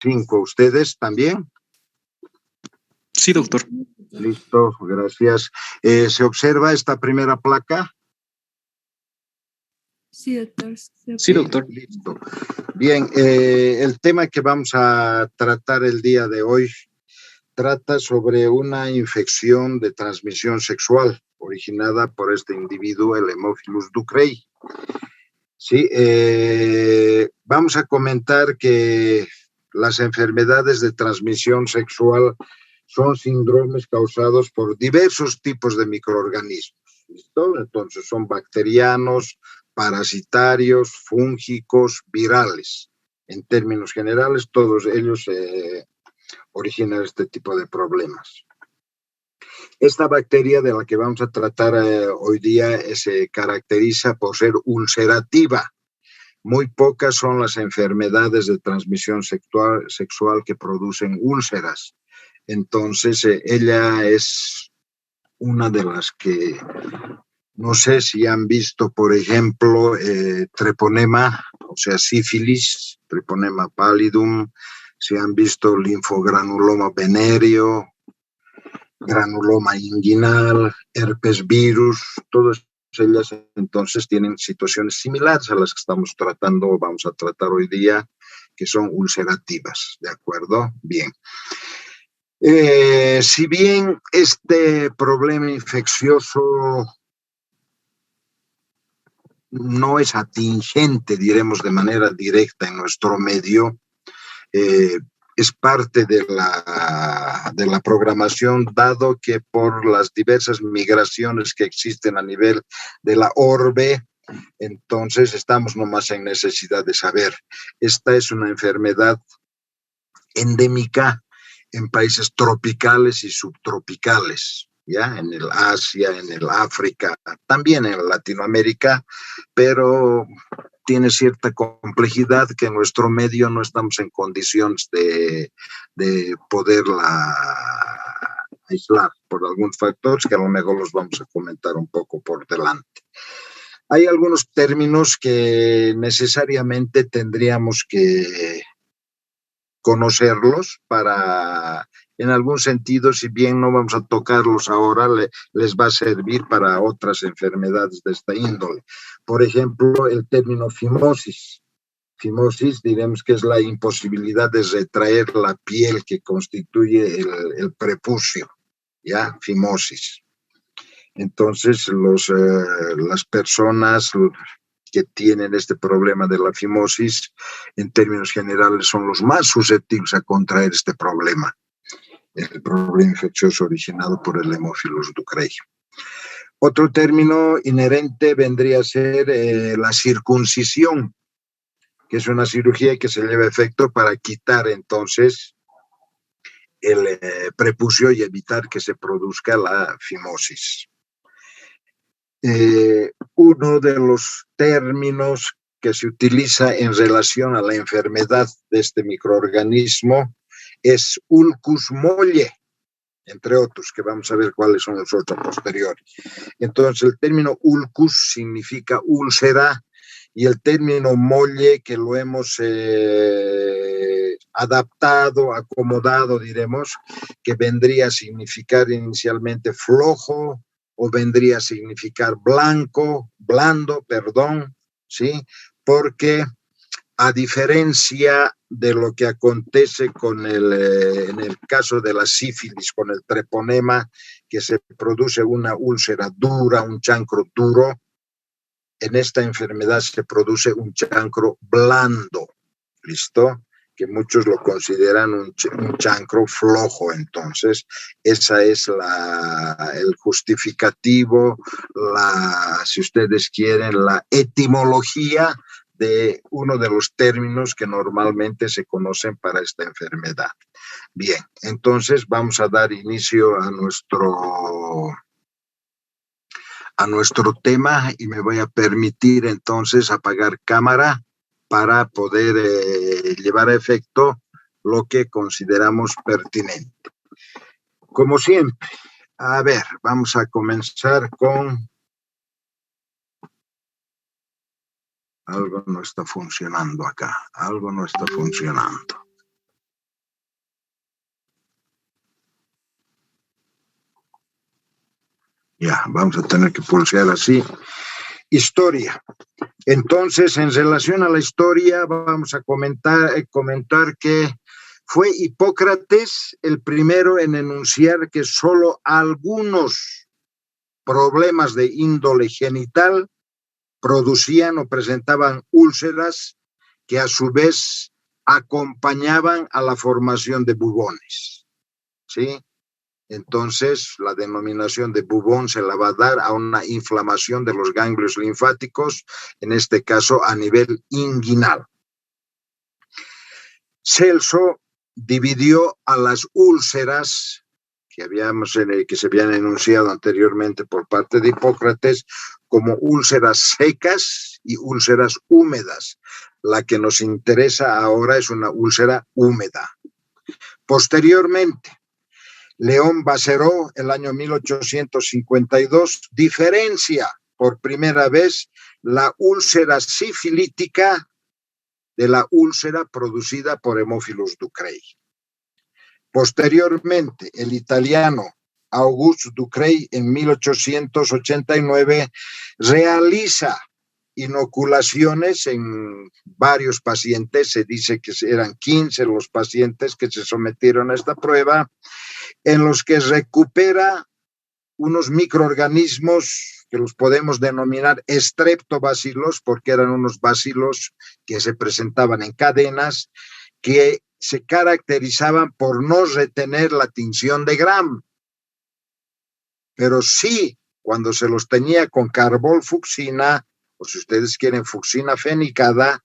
5. ¿Ustedes también? Sí, doctor. Listo, gracias. ¿Se observa esta primera placa? Sí, doctor. Sí, doctor. Listo. Bien, el tema que vamos a tratar el día de hoy trata sobre una infección de transmisión sexual originada por este individuo, el Haemophilus ducreyi. Sí, vamos a comentar que las enfermedades de transmisión sexual son síndromes causados por diversos tipos de microorganismos. ¿Listo? Entonces son bacterianos, parasitarios, fúngicos, virales. En términos generales, todos ellos originan este tipo de problemas. Esta bacteria de la que vamos a tratar hoy día se caracteriza por ser ulcerativa. Muy pocas son las enfermedades de transmisión sexual que producen úlceras. Entonces, ella es una de las que, no sé si han visto, por ejemplo, treponema, o sea, sífilis, treponema pallidum, si han visto linfogranuloma venéreo, granuloma inguinal, herpes virus, todas ellas entonces tienen situaciones similares a las que estamos tratando, vamos a tratar hoy día, que son ulcerativas, ¿de acuerdo? Bien. Si bien este problema infeccioso no es atingente, diremos de manera directa en nuestro medio, es parte de la programación, dado que por las diversas migraciones que existen a nivel de la orbe, entonces estamos nomás en necesidad de saber. Esta es una enfermedad endémica en países tropicales y subtropicales, ¿ya? En el Asia, en el África, también en Latinoamérica, pero tiene cierta complejidad que en nuestro medio no estamos en condiciones de poderla aislar por algunos factores que a lo mejor los vamos a comentar un poco por delante. Hay algunos términos que necesariamente tendríamos que conocerlos para, en algún sentido, si bien no vamos a tocarlos ahora, les va a servir para otras enfermedades de esta índole. Por ejemplo, el término fimosis. Fimosis, diremos que es la imposibilidad de retraer la piel que constituye el prepucio, ¿ya? Fimosis. Entonces, las personas que tienen este problema de la fimosis, en términos generales, son los más susceptibles a contraer este problema, el problema infeccioso originado por el Haemophilus ducreyi. Otro término inherente vendría a ser la circuncisión, que es una cirugía que se lleva a efecto para quitar entonces el prepucio y evitar que se produzca la fimosis. Uno de los términos que se utiliza en relación a la enfermedad de este microorganismo es ulcus molle, entre otros, que vamos a ver cuáles son los otros posteriores. Entonces, el término ulcus significa úlcera y el término molle, que lo hemos adaptado, acomodado, diremos, que vendría a significar inicialmente flojo, o vendría a significar blando, perdón, ¿sí? Porque a diferencia de lo que acontece en el caso de la sífilis, con el treponema, que se produce una úlcera dura, un chancro duro, en esta enfermedad se produce un chancro blando, ¿listo? Que muchos lo consideran un chancro flojo. Entonces, esa es el justificativo, si ustedes quieren, la etimología de uno de los términos que normalmente se conocen para esta enfermedad. Bien, entonces vamos a dar inicio a nuestro tema y me voy a permitir entonces apagar cámara para poder llevar a efecto lo que consideramos pertinente. Como siempre, a ver, vamos a comenzar con... Algo no está funcionando acá, algo no está funcionando. Ya, vamos a tener que pulsear así. Historia. Entonces, en relación a la historia, vamos a comentar que fue Hipócrates el primero en enunciar que solo algunos problemas de índole genital producían o presentaban úlceras que a su vez acompañaban a la formación de bubones, ¿sí? Entonces, la denominación de bubón se la va a dar a una inflamación de los ganglios linfáticos, en este caso a nivel inguinal. Celso dividió a las úlceras que se habían enunciado anteriormente por parte de Hipócrates como úlceras secas y úlceras húmedas. La que nos interesa ahora es una úlcera húmeda. Posteriormente, León Baceró, el año 1852, diferencia por primera vez la úlcera sifilítica de la úlcera producida por Haemophilus ducreyi. Posteriormente, el italiano Auguste Ducreyi, en 1889, realiza inoculaciones en varios pacientes, se dice que eran 15 los pacientes que se sometieron a esta prueba, en los que recupera unos microorganismos que los podemos denominar estreptobacilos, porque eran unos bacilos que se presentaban en cadenas, que se caracterizaban por no retener la tinción de Gram, pero sí, cuando se los tenía con carbolfucsina, o si ustedes quieren fucsina fenicada,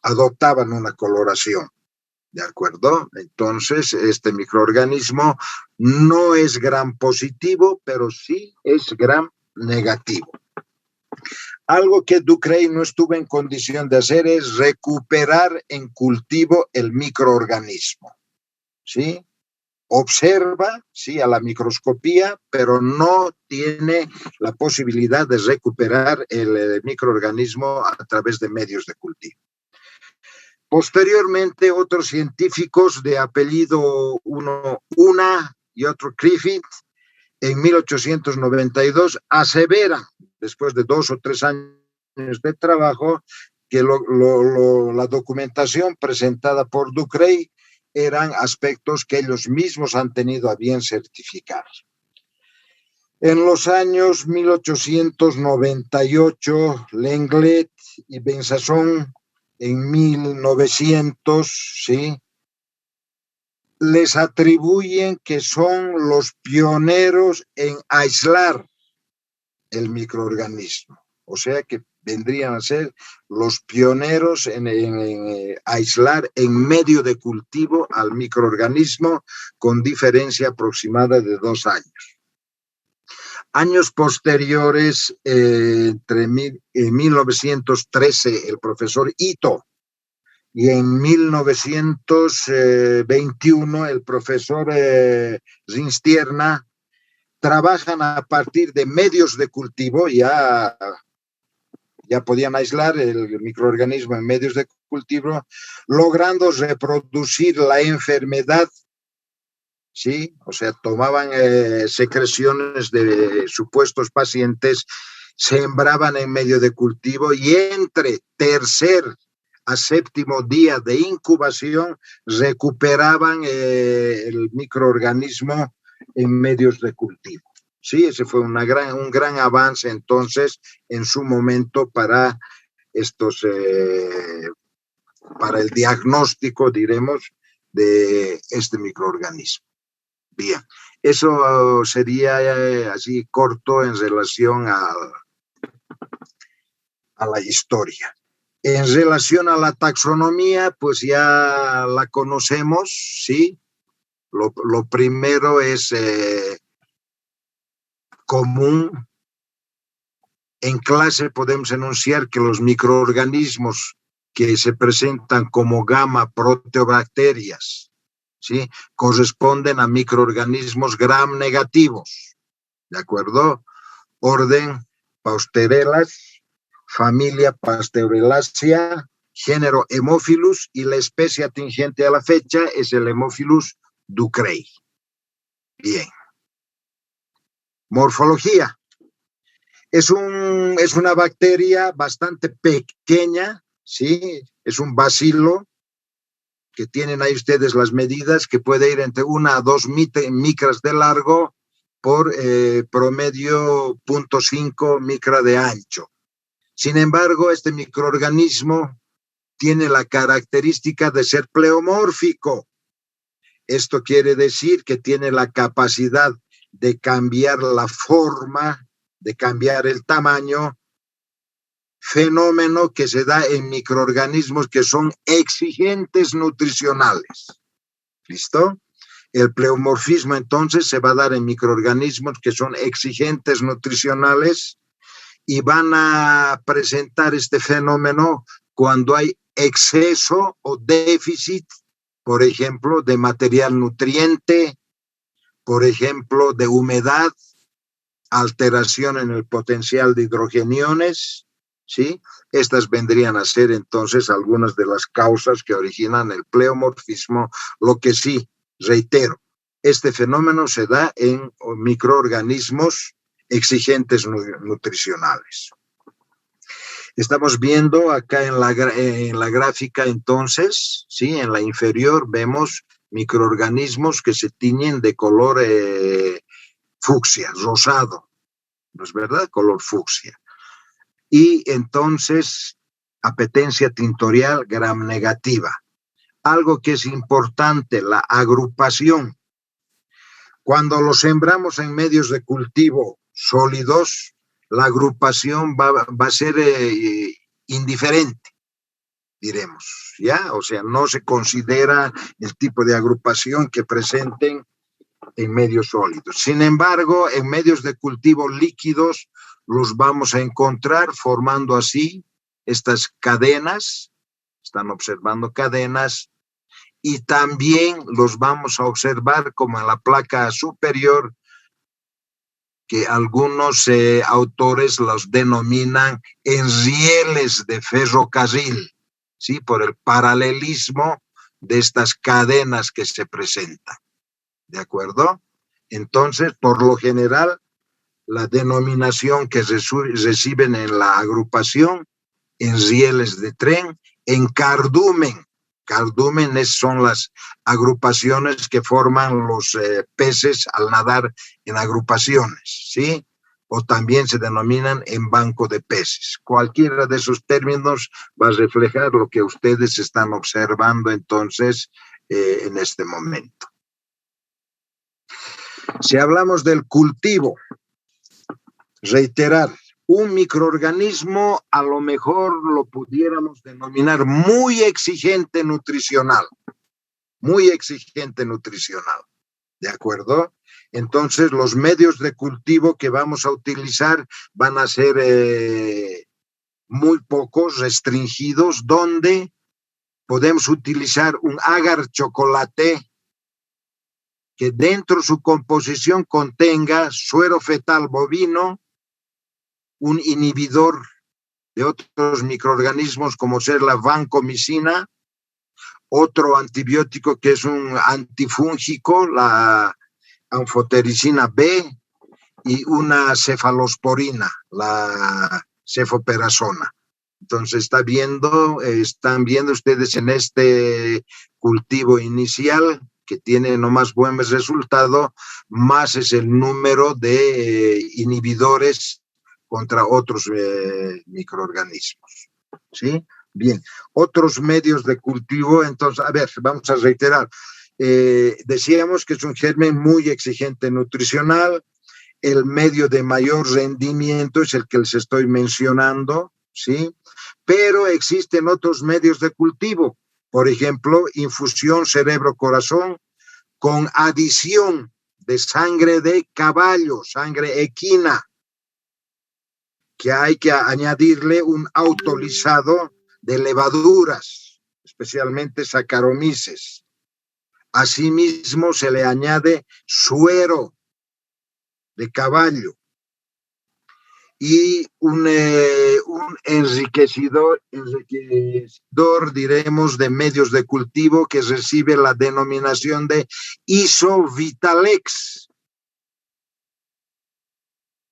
adoptaban una coloración. ¿De acuerdo? Entonces, este microorganismo no es gram positivo, pero sí es gram negativo. Algo que Ducreyi no estuvo en condición de hacer es recuperar en cultivo el microorganismo, ¿sí? Observa, sí, a la microscopía, pero no tiene la posibilidad de recuperar el microorganismo a través de medios de cultivo. Posteriormente, otros científicos de apellido Una y otro Griffith, en 1892, aseveran, después de 2 o 3 años de trabajo, que la documentación presentada por Ducreyi eran aspectos que ellos mismos han tenido a bien certificar. En los años 1898, Lenglet y Benzazón, en 1900, ¿sí?, les atribuyen que son los pioneros en aislar el microorganismo. O sea que vendrían a ser los pioneros en aislar en medio de cultivo al microorganismo con diferencia aproximada de 2 años. Años posteriores, en 1913, el profesor Ito, y en 1921 el profesor Zinstierna trabajan a partir de medios de cultivo, ya podían aislar el microorganismo en medios de cultivo, logrando reproducir la enfermedad, ¿sí? O sea, tomaban secreciones de supuestos pacientes, sembraban en medio de cultivo y entre tercer a 7º día de incubación recuperaban el microorganismo en medios de cultivo. Sí, ese fue un gran avance entonces en su momento para para el diagnóstico, diremos, de este microorganismo. Bien, eso sería así corto en relación a la historia. En relación a la taxonomía, pues ya la conocemos, ¿sí? Lo primero es común. En clase podemos enunciar que los microorganismos que se presentan como gamma proteobacterias, ¿sí?, corresponden a microorganismos gram negativos, ¿de acuerdo? Orden Pausterelas, familia Pasteurelaceae, género Haemophilus, y la especie atingente a la fecha es el Haemophilus ducreyi. Bien. Morfología. Es una bacteria bastante pequeña, ¿sí? Es un bacilo que tienen ahí ustedes las medidas, que puede ir entre 1 a 2 micras de largo por promedio 0.5 micra de ancho. Sin embargo, este microorganismo tiene la característica de ser pleomórfico. Esto quiere decir que tiene la capacidad de cambiar la forma, de cambiar el tamaño, fenómeno que se da en microorganismos que son exigentes nutricionales. ¿Listo? El pleomorfismo entonces se va a dar en microorganismos que son exigentes nutricionales y van a presentar este fenómeno cuando hay exceso o déficit, por ejemplo, de material nutriente, por ejemplo, de humedad, alteración en el potencial de hidrogeniones, ¿sí? Estas vendrían a ser entonces algunas de las causas que originan el pleomorfismo, lo que sí, reitero, este fenómeno se da en microorganismos exigentes nutricionales. Estamos viendo acá en la gráfica entonces, ¿sí? En la inferior vemos microorganismos que se tiñen de color fucsia, rosado, ¿no es verdad? Color fucsia. Y entonces, apetencia tintorial gram negativa. Algo que es importante, la agrupación. Cuando lo sembramos en medios de cultivo sólidos, la agrupación va a ser indiferente, diremos, ¿ya? O sea, no se considera el tipo de agrupación que presenten en medios sólidos. Sin embargo, en medios de cultivo líquidos los vamos a encontrar formando así estas cadenas, están observando cadenas, y también los vamos a observar como en la placa superior, que algunos autores los denominan enrieles de ferrocarril, ¿sí? Por el paralelismo de estas cadenas que se presentan. ¿De acuerdo? Entonces, por lo general, la denominación que reciben en la agrupación, en rieles de tren, en cardumen. Cardúmenes son las agrupaciones que forman los peces al nadar en agrupaciones, ¿sí? O también se denominan en banco de peces. Cualquiera de esos términos va a reflejar lo que ustedes están observando entonces en este momento. Si hablamos del cultivo, reiterar, un microorganismo a lo mejor lo pudiéramos denominar muy exigente nutricional, ¿de acuerdo? Entonces los medios de cultivo que vamos a utilizar van a ser muy pocos, restringidos, donde podemos utilizar un agar chocolate que dentro de su composición contenga suero fetal bovino, un inhibidor de otros microorganismos como ser la vancomicina, otro antibiótico que es un antifúngico, la anfotericina B, y una cefalosporina, la cefoperazona. Entonces están viendo ustedes en este cultivo inicial que tiene nomás buen resultado, más es el número de inhibidores contra otros microorganismos, ¿sí? Bien, otros medios de cultivo, entonces, a ver, vamos a reiterar. Decíamos que es un germen muy exigente nutricional, el medio de mayor rendimiento es el que les estoy mencionando, ¿sí? Pero existen otros medios de cultivo, por ejemplo, infusión cerebro-corazón con adición de sangre de caballo, sangre equina, que hay que añadirle un autolisado de levaduras, especialmente Saccharomyces. Asimismo, se le añade suero de caballo y un enriquecedor, diremos, de medios de cultivo que recibe la denominación de Isovitalex.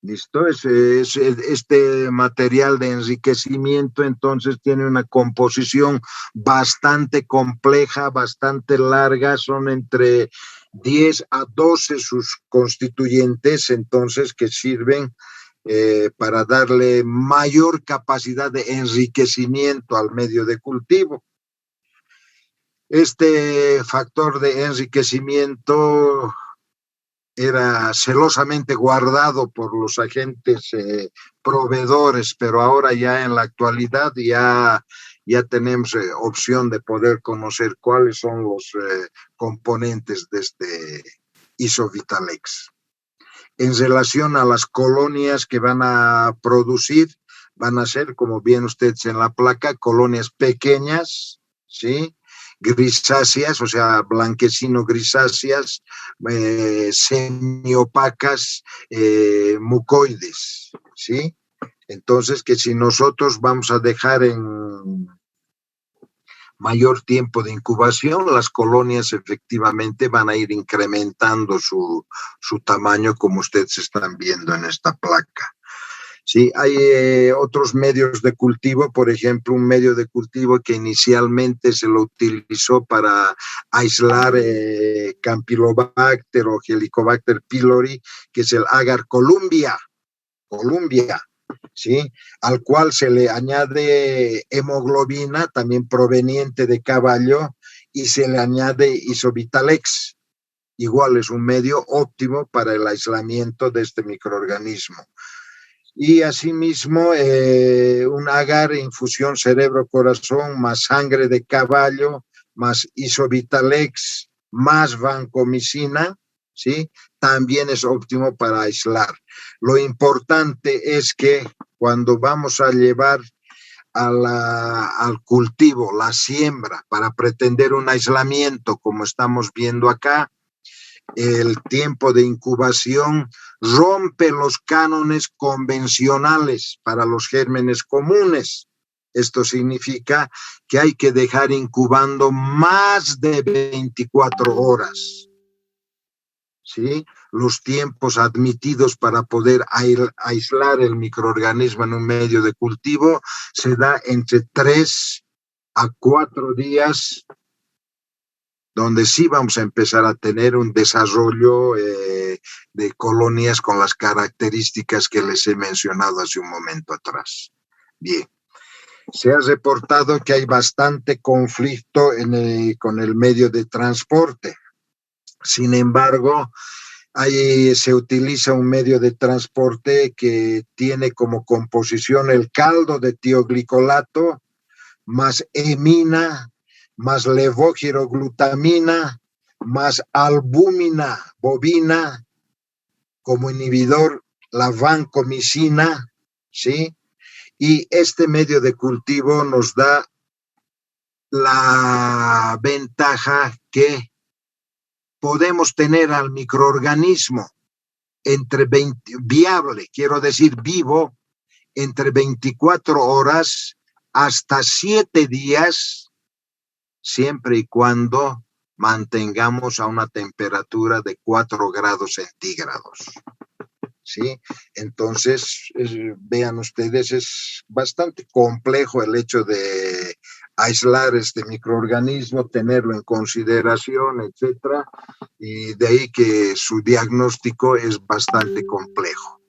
¿Listo? Este material de enriquecimiento entonces tiene una composición bastante compleja, bastante larga, son entre 10 a 12 sus constituyentes, entonces que sirven para darle mayor capacidad de enriquecimiento al medio de cultivo. Este factor de enriquecimiento era celosamente guardado por los agentes proveedores, pero ahora ya en la actualidad ya tenemos opción de poder conocer cuáles son los componentes de este Isovitalex. En relación a las colonias que van a producir, van a ser, como bien ustedes en la placa, colonias pequeñas, ¿sí? Grisáceas, o sea, blanquecino grisáceas, semiopacas, mucoides, ¿sí? Entonces, que si nosotros vamos a dejar en mayor tiempo de incubación, las colonias efectivamente van a ir incrementando su tamaño, como ustedes están viendo en esta placa. Sí, hay otros medios de cultivo, por ejemplo, un medio de cultivo que inicialmente se lo utilizó para aislar Campylobacter o Helicobacter pylori, que es el agar Columbia, ¿sí? Al cual se le añade hemoglobina, también proveniente de caballo, y se le añade Isovitalex. Igual es un medio óptimo para el aislamiento de este microorganismo. Y asimismo, un agar, infusión cerebro-corazón, más sangre de caballo, más Isovitalex, más vancomicina, ¿sí? También es óptimo para aislar. Lo importante es que cuando vamos a llevar al cultivo, la siembra, para pretender un aislamiento, como estamos viendo acá, el tiempo de incubación rompe los cánones convencionales para los gérmenes comunes. Esto significa que hay que dejar incubando más de 24 horas. ¿Sí? Los tiempos admitidos para poder aislar el microorganismo en un medio de cultivo se da entre 3 a 4 días, donde sí vamos a empezar a tener un desarrollo de colonias con las características que les he mencionado hace un momento atrás. Bien, se ha reportado que hay bastante conflicto con el medio de transporte. Sin embargo, se utiliza un medio de transporte que tiene como composición el caldo de tioglicolato más hemina, más levogiroglutamina, más albúmina bovina, como inhibidor la vancomicina, ¿sí? Y este medio de cultivo nos da la ventaja que podemos tener al microorganismo viable, quiero decir vivo, entre 24 horas hasta 7 días, siempre y cuando mantengamos a una temperatura de 4 grados centígrados. ¿Sí? Entonces, vean ustedes, es bastante complejo el hecho de aislar este microorganismo, tenerlo en consideración, etcétera, y de ahí que su diagnóstico es bastante complejo.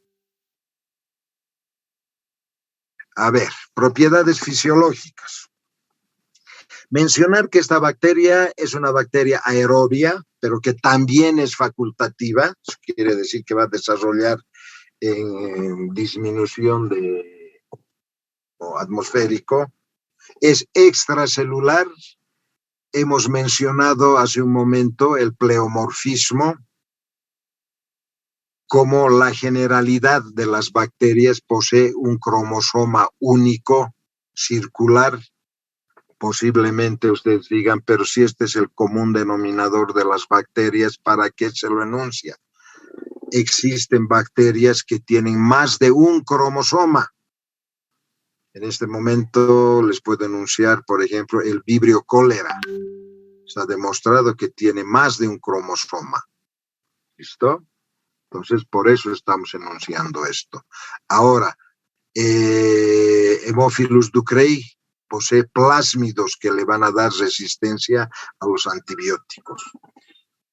A ver, propiedades fisiológicas. Mencionar que esta bacteria es una bacteria aerobia, pero que también es facultativa, eso quiere decir que va a desarrollar en disminución atmosférico, es extracelular. Hemos mencionado hace un momento el pleomorfismo, como la generalidad de las bacterias posee un cromosoma único, circular. Posiblemente ustedes digan, pero si este es el común denominador de las bacterias, ¿para qué se lo enuncia? Existen bacterias que tienen más de un cromosoma. En este momento les puedo enunciar, por ejemplo, el Vibrio cólera. Se ha demostrado que tiene más de un cromosoma. ¿Listo? Entonces, por eso estamos enunciando esto. Ahora, Haemophilus ducreyi posee plásmidos que le van a dar resistencia a los antibióticos.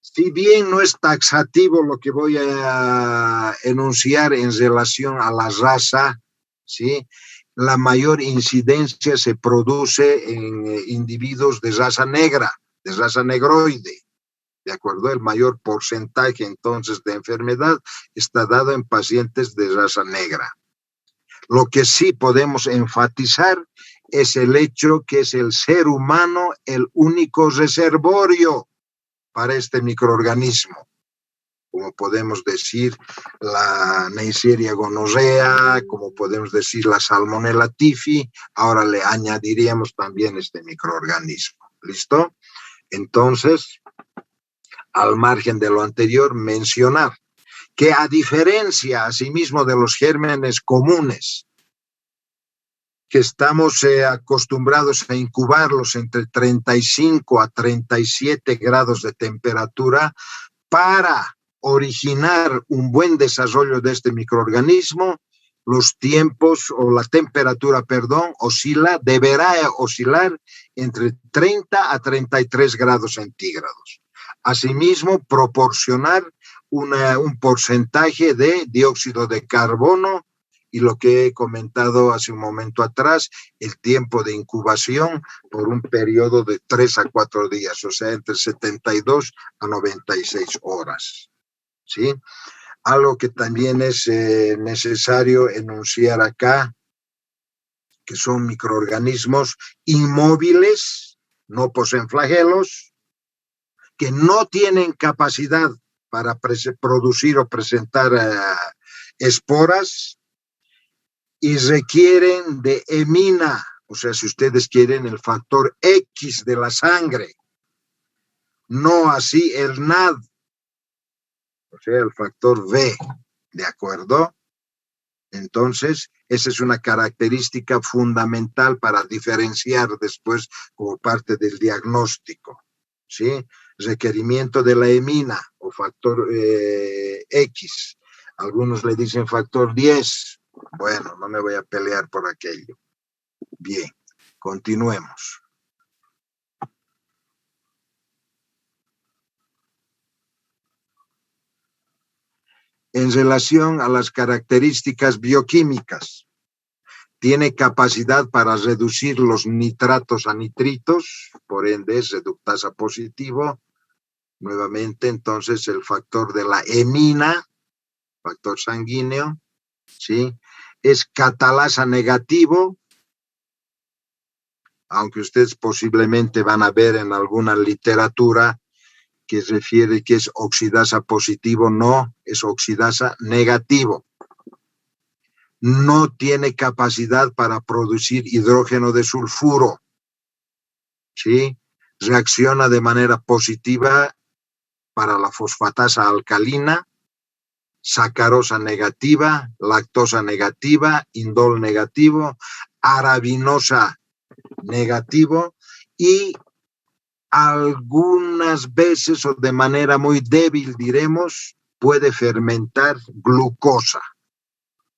Si bien no es taxativo lo que voy a enunciar en relación a la raza, ¿sí? La mayor incidencia se produce en individuos de raza negra, de raza negroide, ¿de acuerdo? El mayor porcentaje entonces de enfermedad está dado en pacientes de raza negra. Lo que sí podemos enfatizar es el hecho que es el ser humano el único reservorio para este microorganismo, como podemos decir la Neisseria gonorrea, como podemos decir la Salmonella typhi, ahora le añadiríamos también este microorganismo. ¿Listo? Entonces, al margen de lo anterior, mencionar que a diferencia, asimismo, de los gérmenes comunes, que estamos acostumbrados a incubarlos entre 35 a 37 grados de temperatura para originar un buen desarrollo de este microorganismo, los tiempos o la temperatura, deberá oscilar entre 30 a 33 grados centígrados. Asimismo, proporcionar un porcentaje de dióxido de carbono y lo que he comentado hace un momento atrás, el tiempo de incubación por un periodo de 3 a 4 días, o sea, entre 72 a 96 horas. ¿Sí? Algo que también es necesario enunciar acá, que son microorganismos inmóviles, no poseen flagelos, que no tienen capacidad para producir o presentar esporas, y requieren de hemina, o sea, si ustedes quieren, el factor X de la sangre, no así el NAD, o sea, el factor V, ¿de acuerdo? Entonces, esa es una característica fundamental para diferenciar después como parte del diagnóstico, ¿sí? Requerimiento de la hemina o factor X. Algunos le dicen factor 10. Bueno, no me voy a pelear por aquello. Bien, continuemos. En relación a las características bioquímicas, tiene capacidad para reducir los nitratos a nitritos, por ende es reductasa positivo. Nuevamente, entonces, el factor de la hemina, factor sanguíneo, ¿sí? Es catalasa negativo, aunque ustedes posiblemente van a ver en alguna literatura que refiere que es oxidasa positivo, no, es oxidasa negativo. No tiene capacidad para producir hidrógeno de sulfuro, ¿sí? Reacciona de manera positiva para la fosfatasa alcalina, sacarosa negativa, lactosa negativa, indol negativo, arabinosa negativo y algunas veces o de manera muy débil, diremos, puede fermentar glucosa.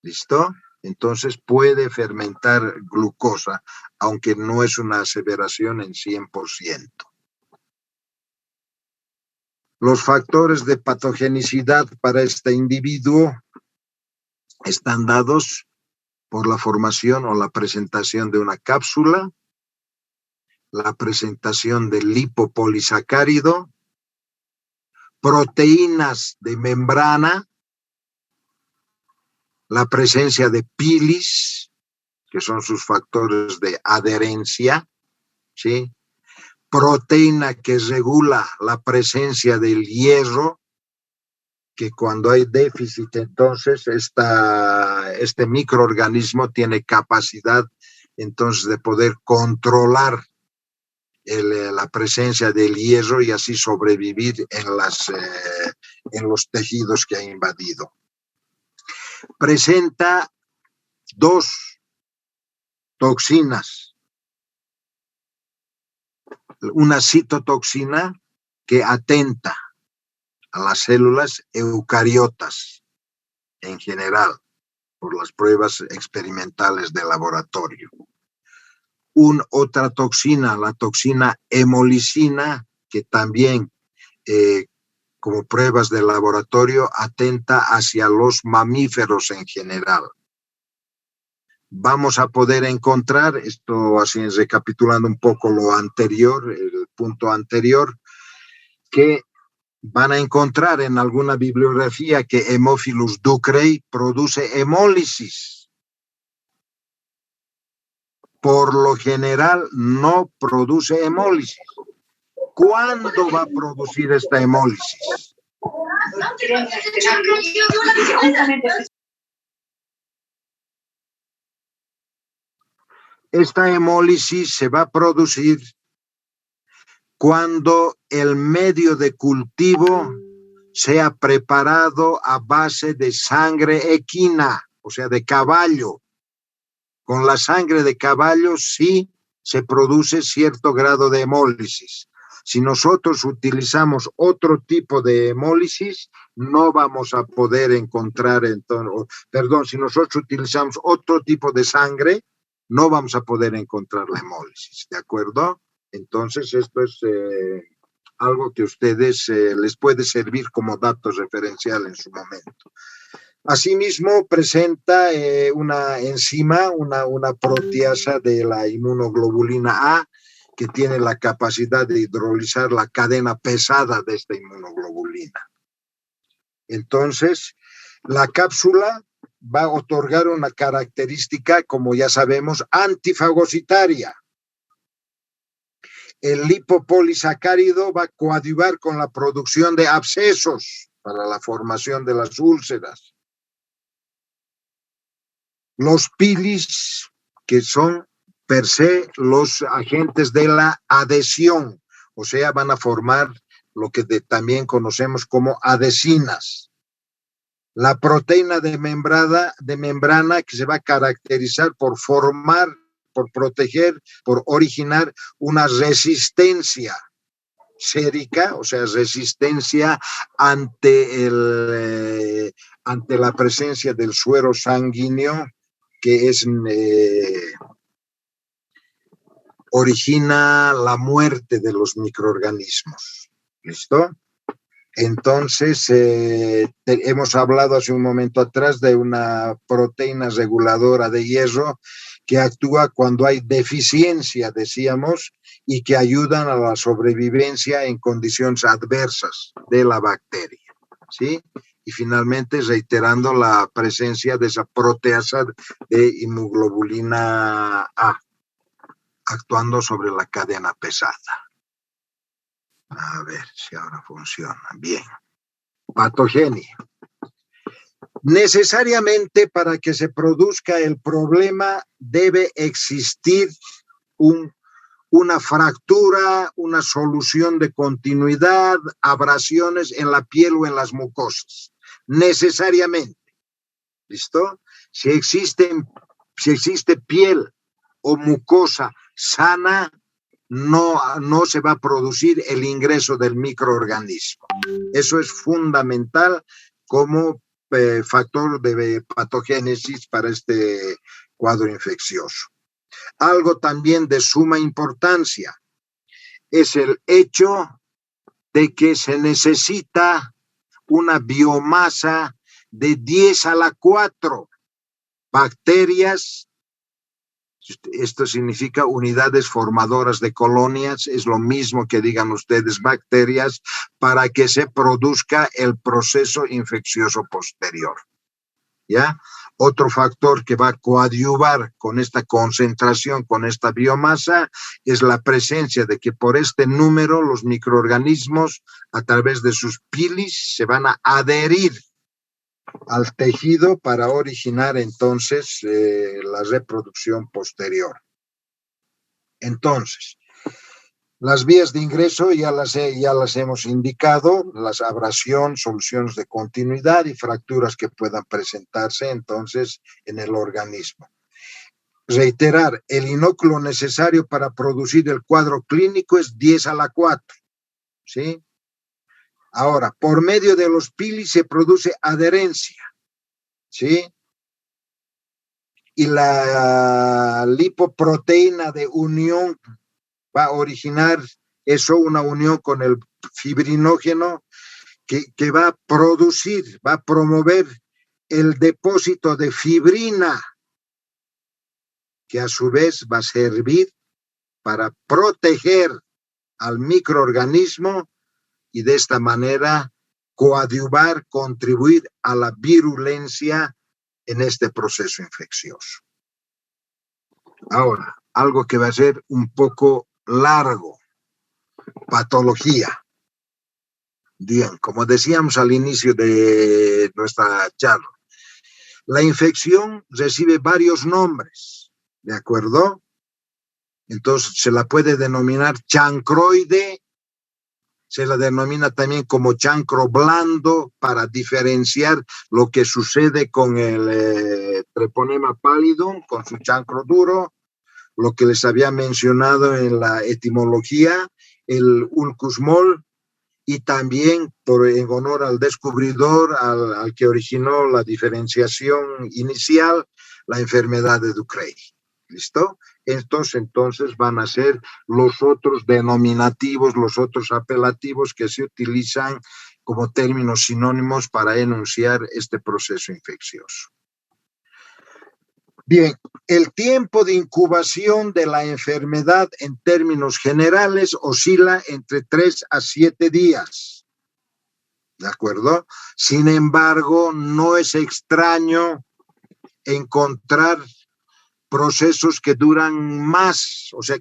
¿Listo? Entonces puede fermentar glucosa, aunque no es una aseveración en 100%. Los factores de patogenicidad para este individuo están dados por la formación o la presentación de una cápsula, la presentación del lipopolisacárido, proteínas de membrana, la presencia de pilis, que son sus factores de adherencia, ¿sí? Proteína que regula la presencia del hierro, que cuando hay déficit, entonces este microorganismo tiene capacidad entonces de poder controlar la presencia del hierro y así sobrevivir en los tejidos que ha invadido. Presenta 2 toxinas. Una citotoxina que atenta a las células eucariotas en general, por las pruebas experimentales de laboratorio. Otra toxina, la toxina hemolicina, que también, como pruebas de laboratorio, atenta hacia los mamíferos en general. Vamos a poder encontrar, esto así recapitulando un poco lo anterior, el punto anterior, que van a encontrar en alguna bibliografía que Haemophilus ducreyi produce hemólisis. Por lo general no produce hemólisis. ¿Cuándo va a producir esta hemólisis? Esta hemólisis se va a producir cuando el medio de cultivo sea preparado a base de sangre equina, o sea, de caballo. Con la sangre de caballo sí se produce cierto grado de hemólisis. Si nosotros utilizamos otro tipo de hemólisis, no vamos a poder encontrar, si nosotros utilizamos otro tipo de sangre, no vamos a poder encontrar la hemólisis, ¿de acuerdo? Entonces, esto es algo que a ustedes les puede servir como dato referencial en su momento. Asimismo, presenta una enzima, una proteasa de la inmunoglobulina A, que tiene la capacidad de hidrolizar la cadena pesada de esta inmunoglobulina. Entonces, la cápsula va a otorgar una característica, como ya sabemos, antifagocitaria. El lipopolisacárido va a coadyuvar con la producción de abscesos para la formación de las úlceras. Los pilis, que son per se los agentes de la adhesión, o sea, van a formar lo que también conocemos como adhesinas. La proteína de membrana que se va a caracterizar por formar, por proteger, por originar una resistencia sérica, o sea, resistencia ante la presencia del suero sanguíneo, que origina la muerte de los microorganismos. ¿Listo? Entonces, hemos hablado hace un momento atrás de una proteína reguladora de hierro que actúa cuando hay deficiencia, decíamos, y que ayudan a la sobrevivencia en condiciones adversas de la bacteria, ¿sí? Y finalmente, reiterando la presencia de esa proteasa de inmunoglobulina A, actuando sobre la cadena pesada. A ver si ahora funciona. Bien. Patogenia. Necesariamente para que se produzca el problema debe existir una fractura, una solución de continuidad, abrasiones en la piel o en las mucosas. Necesariamente. ¿Listo? Si existe piel o mucosa sana, no se va a producir el ingreso del microorganismo. Eso es fundamental como factor de patogénesis para este cuadro infeccioso. Algo también de suma importancia es el hecho de que se necesita una biomasa de 10 a la 4 bacterias. Esto significa unidades formadoras de colonias, es lo mismo que digan ustedes bacterias, para que se produzca el proceso infeccioso posterior. ¿Ya? Otro factor que va a coadyuvar con esta concentración, con esta biomasa, es la presencia de que por este número los microorganismos, a través de sus pilis, se van a adherir al tejido para originar entonces la reproducción posterior. Entonces, las vías de ingreso ya las hemos indicado, las abrasión, soluciones de continuidad y fracturas que puedan presentarse entonces en el organismo. Reiterar, el inóculo necesario para producir el cuadro clínico es 10 a la 4, ¿sí? Ahora, por medio de los pili se produce adherencia, ¿sí? Y la lipoproteína de unión va a originar eso, una unión con el fibrinógeno que va a producir, va a promover el depósito de fibrina, que a su vez va a servir para proteger al microorganismo y de esta manera coadyuvar, contribuir a la virulencia en este proceso infeccioso. Ahora, algo que va a ser un poco largo, patología. Bien, como decíamos al inicio de nuestra charla, la infección recibe varios nombres, ¿de acuerdo? Entonces se la puede denominar chancroide, se la denomina también como chancro blando para diferenciar lo que sucede con el treponema pallidum, con su chancro duro, lo que les había mencionado en la etimología, el ulcus mol, y también en honor al descubridor, al que originó la diferenciación inicial, la enfermedad de Ducrey. ¿Listo? Estos entonces van a ser los otros denominativos, los otros apelativos que se utilizan como términos sinónimos para enunciar este proceso infeccioso. Bien, el tiempo de incubación de la enfermedad en términos generales oscila entre 3 a 7 días. ¿De acuerdo? Sin embargo, no es extraño encontrar procesos que duran más, o sea,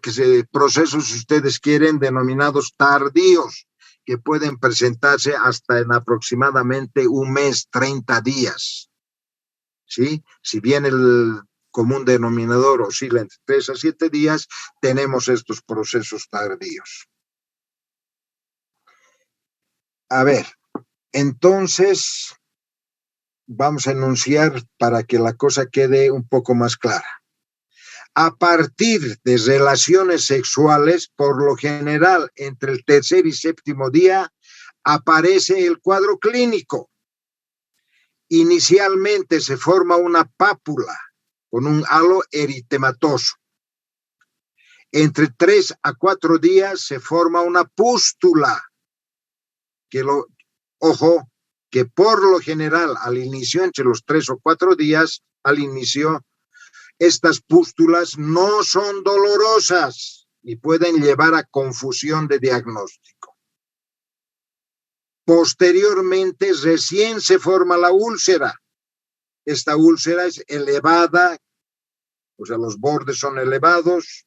procesos, si ustedes quieren, denominados tardíos, que pueden presentarse hasta en aproximadamente un mes, 30 días. ¿Sí? Si bien el común denominador oscila entre 3 a 7 días, tenemos estos procesos tardíos. A ver, entonces vamos a enunciar para que la cosa quede un poco más clara. A partir de relaciones sexuales, por lo general, entre el tercer y séptimo día, aparece el cuadro clínico. Inicialmente se forma una pápula con un halo eritematoso. Entre 3 a 4 días se forma una pústula, ojo, que por lo general al inicio, entre los 3 o 4 días, al inicio, estas pústulas no son dolorosas y pueden llevar a confusión de diagnóstico. Posteriormente, recién se forma la úlcera. Esta úlcera es elevada, o sea, los bordes son elevados,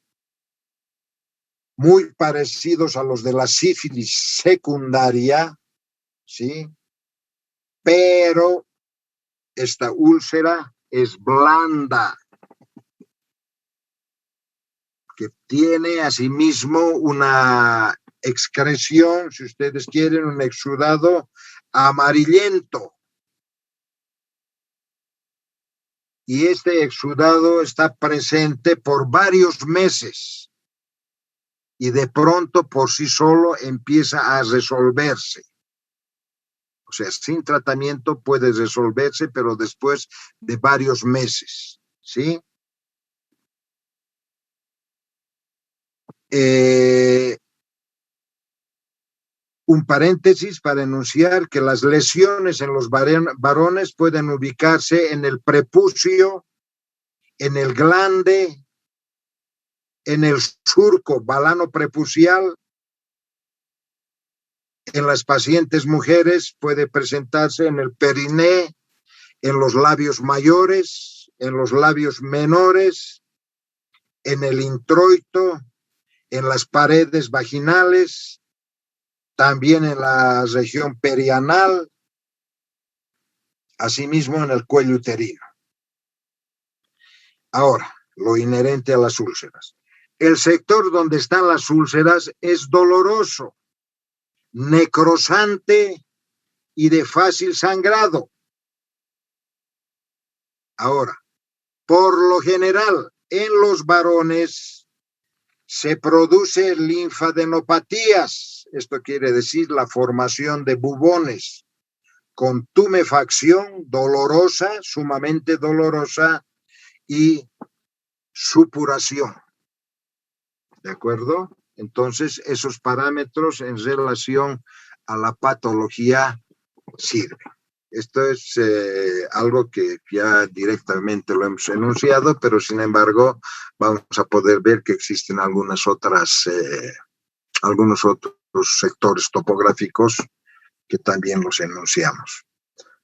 muy parecidos a los de la sífilis secundaria, ¿sí? Pero esta úlcera es blanda, que tiene asimismo una excreción, si ustedes quieren, un exudado amarillento. Y este exudado está presente por varios meses y de pronto por sí solo empieza a resolverse. O sea, sin tratamiento puede resolverse, pero después de varios meses, ¿sí? Un paréntesis para enunciar que las lesiones en los varones pueden ubicarse en el prepucio, en el glande, en el surco balano prepucial. En las pacientes mujeres puede presentarse en el periné, en los labios mayores, en los labios menores, en el introito, en las paredes vaginales, también en la región perianal, asimismo en el cuello uterino. Ahora, lo inherente a las úlceras. El sector donde están las úlceras es doloroso, necrosante y de fácil sangrado. Ahora, por lo general, en los varones se produce linfadenopatías, esto quiere decir la formación de bubones con tumefacción dolorosa, sumamente dolorosa, y supuración. ¿De acuerdo? Entonces, esos parámetros en relación a la patología sirven. Esto es algo que ya directamente lo hemos enunciado, pero sin embargo vamos a poder ver que existen algunos otros sectores topográficos que también los enunciamos.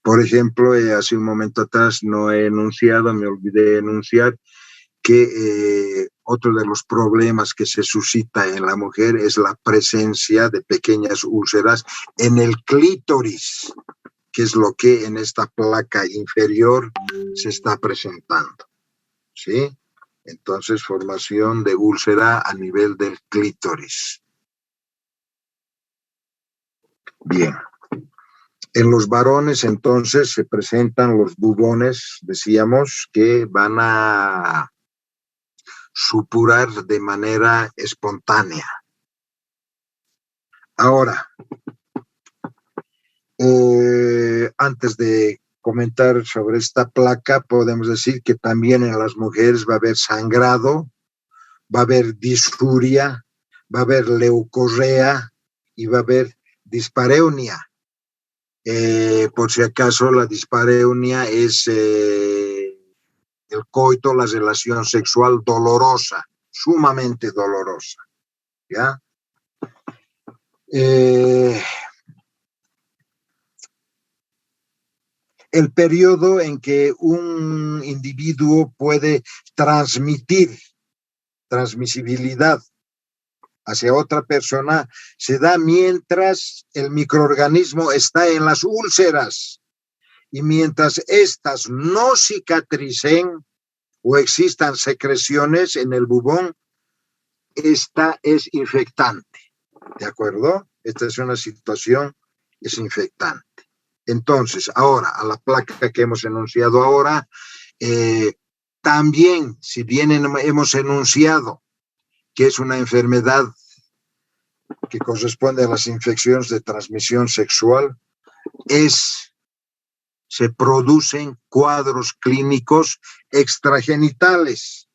Por ejemplo, hace un momento atrás no he enunciado, me olvidé de enunciar que otro de los problemas que se suscita en la mujer es la presencia de pequeñas úlceras en el clítoris, que es lo que en esta placa inferior se está presentando, ¿sí? Entonces, formación de úlcera a nivel del clítoris. Bien. En los varones, entonces, se presentan los bubones, decíamos, que van a supurar de manera espontánea. Ahora, antes de comentar sobre esta placa, podemos decir que también en las mujeres va a haber sangrado, va a haber disfuria, va a haber leucorrea y va a haber dispareunia. Por si acaso, la dispareunia es el coito, la relación sexual dolorosa, sumamente dolorosa, ¿ya? El periodo en que un individuo puede transmisibilidad hacia otra persona se da mientras el microorganismo está en las úlceras y mientras éstas no cicatricen o existan secreciones en el bubón, esta es infectante, ¿de acuerdo? Esta es una situación, es infectante. Entonces, ahora, a la placa que hemos enunciado ahora, también, si bien hemos enunciado que es una enfermedad que corresponde a las infecciones de transmisión sexual, se producen cuadros clínicos extragenitales,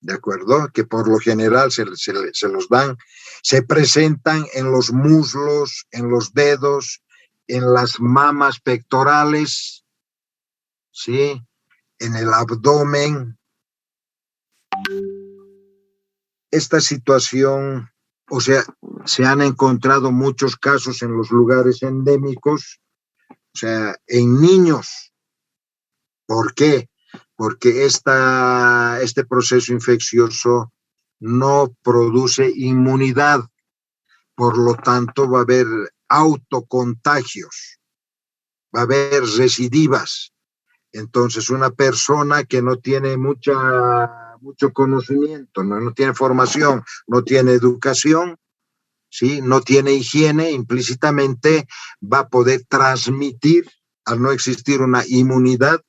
¿de acuerdo? Que por lo general se los dan, se presentan en los muslos, en los dedos, en las mamas pectorales, ¿sí? En el abdomen. Esta situación, o sea, se han encontrado muchos casos en los lugares endémicos, o sea, en niños. ¿Por qué? Porque este proceso infeccioso no produce inmunidad, por lo tanto va a haber autocontagios, va a haber recidivas. Entonces, una persona que no tiene mucho conocimiento, no tiene formación, no tiene educación, ¿sí? No tiene higiene, implícitamente va a poder transmitir, al no existir una inmunidad,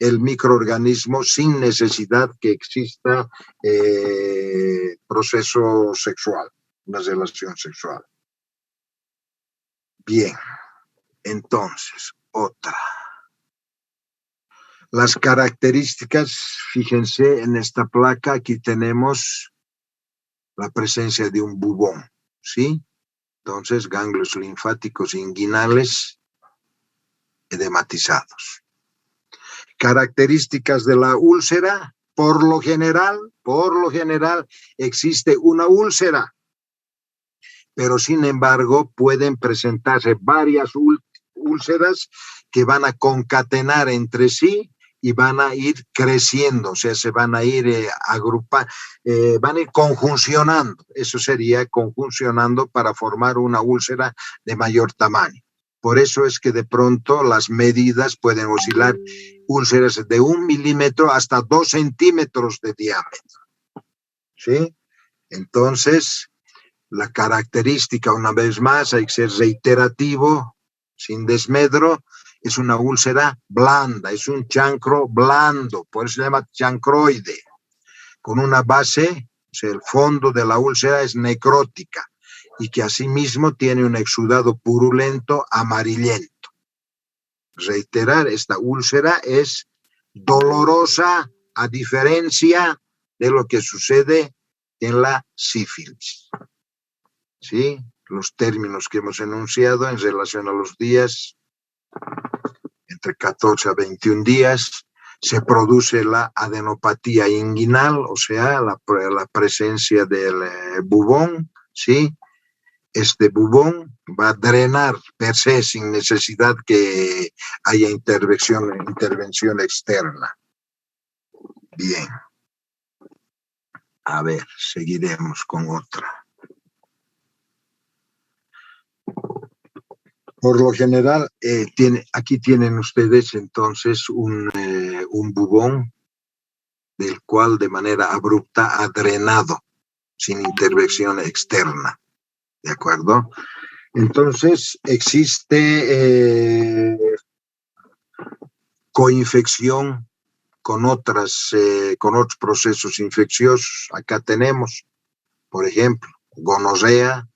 el microorganismo sin necesidad que exista proceso sexual, una relación sexual. Bien, entonces, otra. Las características, fíjense en esta placa, aquí tenemos la presencia de un bubón, ¿sí? Entonces, ganglios linfáticos inguinales edematizados. Características de la úlcera, por lo general, existe una úlcera, pero sin embargo pueden presentarse varias úlceras que van a concatenar entre sí y van a ir creciendo, o sea, se van a ir agrupando, van a ir conjuncionando, eso sería conjuncionando para formar una úlcera de mayor tamaño. Por eso es que de pronto las medidas pueden oscilar úlceras de 1 milímetro hasta 2 centímetros de diámetro, ¿sí? Entonces, la característica, una vez más, hay que ser reiterativo, sin desmedro, es una úlcera blanda, es un chancro blando, por eso se llama chancroide, con una base o sea, el fondo de la úlcera es necrótica y que asimismo tiene un exudado purulento amarillento. Reiterar, esta úlcera es dolorosa a diferencia de lo que sucede en la sífilis. ¿Sí? Los términos que hemos enunciado en relación a los días, entre 14 a 21 días, se produce la adenopatía inguinal, o sea, la presencia del bubón, ¿sí? Este bubón va a drenar per se sin necesidad que haya intervención externa. Bien. A ver, seguiremos con otra. Por lo general, aquí tienen ustedes entonces un bubón del cual de manera abrupta ha drenado sin intervención externa. ¿De acuerdo? Entonces, existe coinfección con otros procesos infecciosos. Acá tenemos, por ejemplo, gonorrea,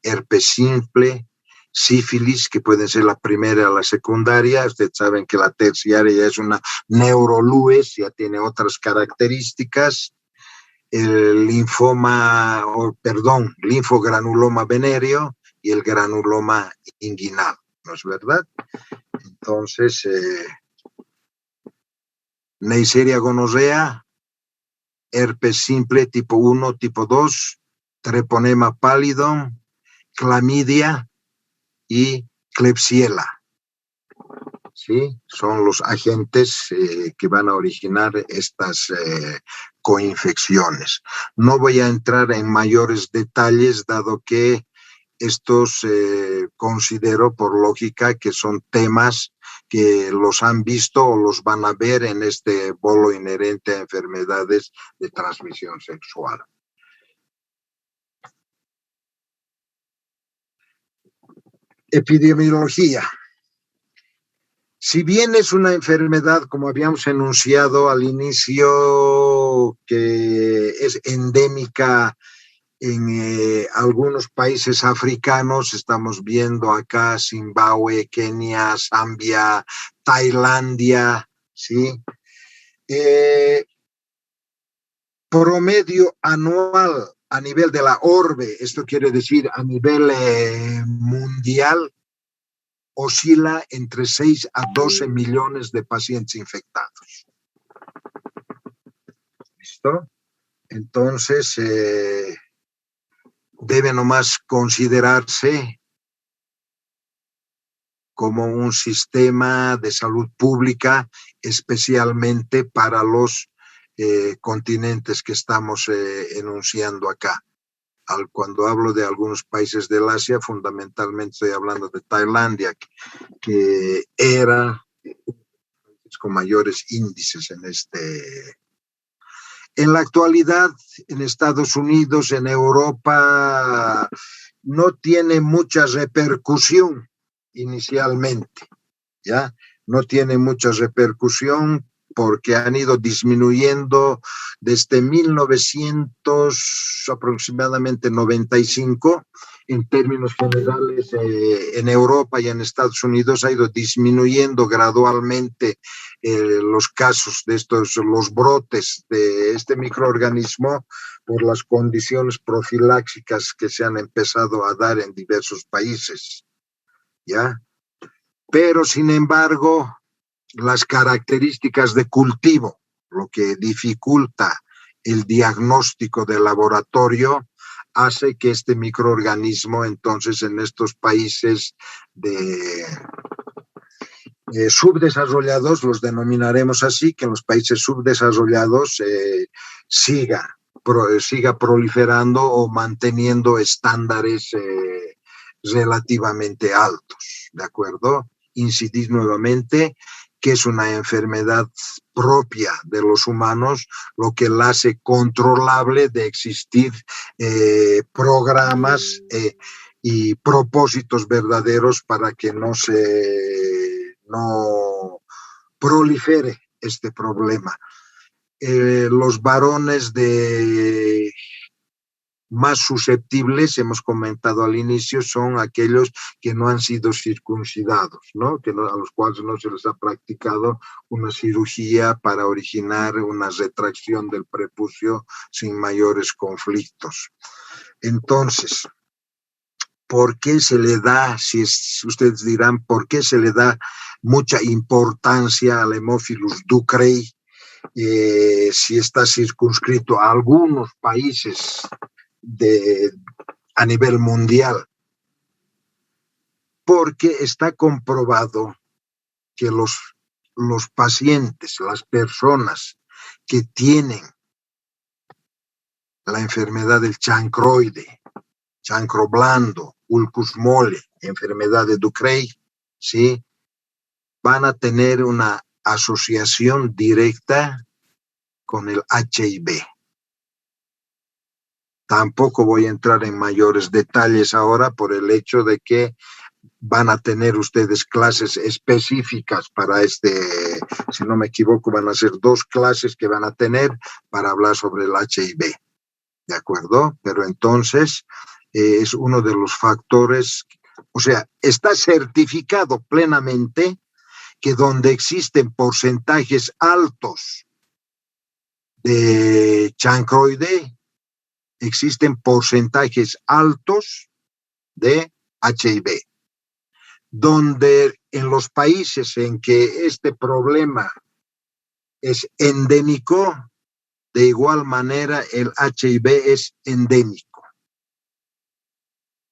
herpes simple, sífilis, que pueden ser la primera o la secundaria. Ustedes saben que la terciaria ya es una neurolues, ya tiene otras características. El linfogranuloma venéreo y el granuloma inguinal, ¿no es verdad? Entonces, Neisseria gonorrea, herpes simple tipo 1, tipo 2, treponema pallidum, clamidia y Klebsiella. ¿Sí? Son los agentes que van a originar estas coinfecciones. No voy a entrar en mayores detalles, dado que estos considero por lógica que son temas que los han visto o los van a ver en este bolo inherente a enfermedades de transmisión sexual. Epidemiología. Si bien es una enfermedad, como habíamos enunciado al inicio, que es endémica en algunos países africanos, estamos viendo acá Zimbabue, Kenia, Zambia, Tailandia, ¿sí? Promedio anual a nivel de la orbe, esto quiere decir a nivel mundial, oscila entre 6 a 12 millones de pacientes infectados. ¿Listo? Entonces, debe nomás considerarse como un sistema de salud pública, especialmente para los continentes que estamos enunciando acá. Cuando hablo de algunos países del Asia, fundamentalmente estoy hablando de Tailandia, que era con mayores índices en este. En la actualidad, en Estados Unidos, en Europa, no tiene mucha repercusión inicialmente, ¿ya? No tiene mucha repercusión porque han ido disminuyendo desde 1900 aproximadamente 95. En términos generales, en Europa y en Estados Unidos ha ido disminuyendo gradualmente los casos de los brotes de este microorganismo por las condiciones profilácticas que se han empezado a dar en diversos países, ¿ya? Pero, sin embargo, las características de cultivo, lo que dificulta el diagnóstico de laboratorio, hace que este microorganismo, entonces, en estos países subdesarrollados, los denominaremos así, que en los países subdesarrollados siga proliferando o manteniendo estándares relativamente altos, ¿de acuerdo? Incidir nuevamente que es una enfermedad propia de los humanos, lo que la hace controlable de existir programas y propósitos verdaderos para que no prolifere este problema. Los varones de más susceptibles, hemos comentado al inicio, son aquellos que no han sido circuncidados, ¿no? A los cuales no se les ha practicado una cirugía para originar una retracción del prepucio sin mayores conflictos. Entonces, ¿por qué se le da, ustedes dirán, por qué se le da mucha importancia al Haemophilus ducreyi si está circunscrito a algunos países a nivel mundial? Porque está comprobado que los pacientes, las personas que tienen la enfermedad del chancroide, chancro blando, ulcus mole, enfermedad de Ducreyi, ¿sí?, van a tener una asociación directa con el HIV. Tampoco voy a entrar en mayores detalles ahora por el hecho de que van a tener ustedes clases específicas para si no me equivoco, van a ser 2 clases que van a tener para hablar sobre el HIV, ¿de acuerdo? Pero entonces es uno de los factores, o sea, está certificado plenamente que donde existen porcentajes altos de chancroide, existen porcentajes altos de HIV. Donde en los países en que este problema es endémico, de igual manera el HIV es endémico.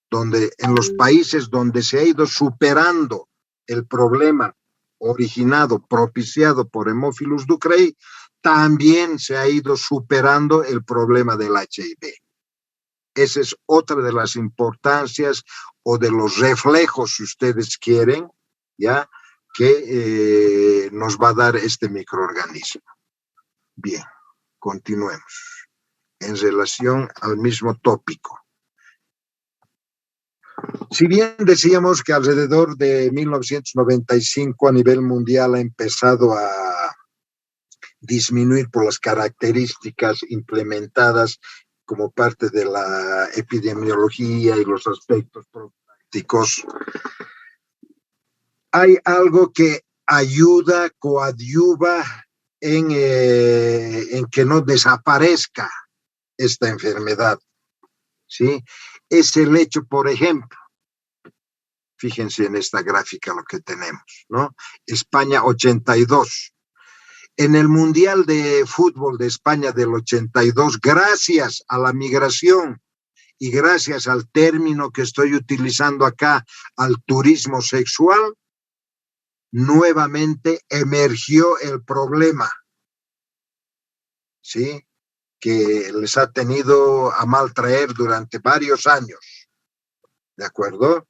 Donde en los países donde se ha ido superando el problema originado, propiciado por Haemophilus ducreyi, también se ha ido superando el problema del HIV. Esa es otra de las importancias o de los reflejos, si ustedes quieren, ¿ya?, que nos va a dar este microorganismo. Bien, continuemos. En relación al mismo tópico. Si bien decíamos que alrededor de 1995 a nivel mundial ha empezado a disminuir por las características implementadas como parte de la epidemiología y los aspectos prácticos, hay algo que ayuda, coadyuva en que no desaparezca esta enfermedad, ¿sí? Es el hecho, por ejemplo, fíjense en esta gráfica lo que tenemos, ¿no? España 82. En el Mundial de Fútbol de España del 82, gracias a la migración y gracias al término que estoy utilizando acá, al turismo sexual, nuevamente emergió el problema, ¿sí?, que les ha tenido a mal traer durante varios años, ¿de acuerdo?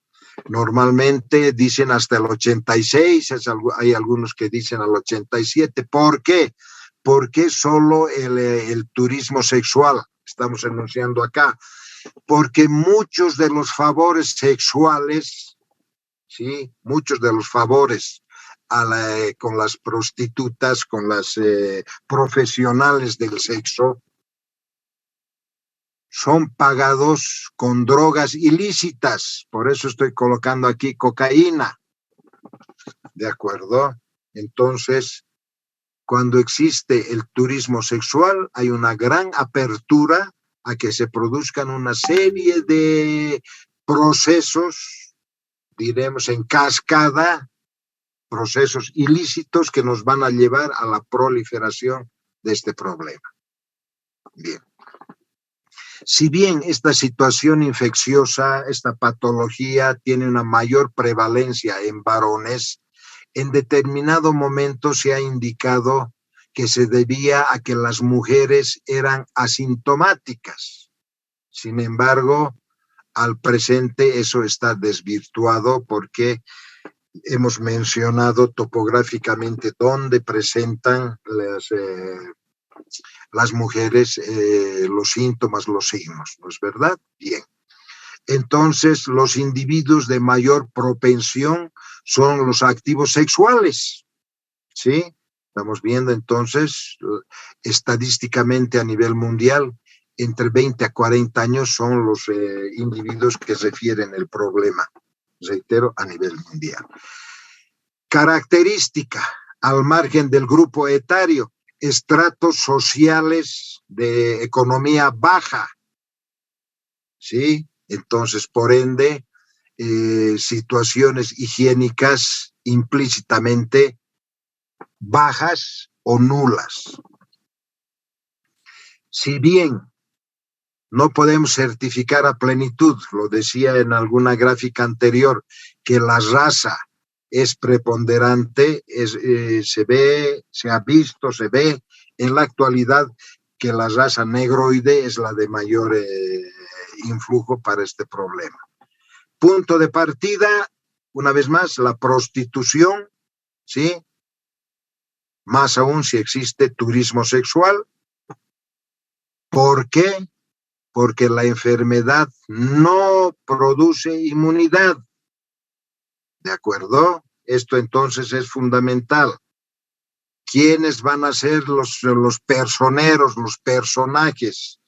Normalmente dicen hasta el 86, hay algunos que dicen al 87. ¿Por qué? Porque solo el turismo sexual, estamos enunciando acá, porque muchos de los favores sexuales, ¿sí?, muchos de los favores con las prostitutas, con las profesionales del sexo, son pagados con drogas ilícitas. Por eso estoy colocando aquí cocaína. ¿De acuerdo? Entonces, cuando existe el turismo sexual, hay una gran apertura a que se produzcan una serie de procesos, diremos en cascada, procesos ilícitos que nos van a llevar a la proliferación de este problema. Bien. Si bien esta situación infecciosa, esta patología tiene una mayor prevalencia en varones, en determinado momento se ha indicado que se debía a que las mujeres eran asintomáticas. Sin embargo, al presente eso está desvirtuado porque hemos mencionado topográficamente dónde presentan las mujeres los síntomas, los signos, ¿no es verdad? Bien. Entonces, los individuos de mayor propensión son los activos sexuales, ¿sí? Estamos viendo entonces, estadísticamente a nivel mundial, entre 20 a 40 años son los individuos que refieren el problema, reitero, a nivel mundial. Característica, al margen del grupo etario, estratos sociales de economía baja, ¿sí? Entonces, por ende, situaciones higiénicas implícitamente bajas o nulas. Si bien no podemos certificar a plenitud, lo decía en alguna gráfica anterior, que la raza es preponderante, se ve en la actualidad que la raza negroide es la de mayor influjo para este problema. Punto de partida, una vez más, la prostitución, ¿sí? Más aún si existe turismo sexual. ¿Por qué? Porque la enfermedad no produce inmunidad. ¿De acuerdo? Esto entonces es fundamental. ¿Quiénes van a ser los personeros, los personajes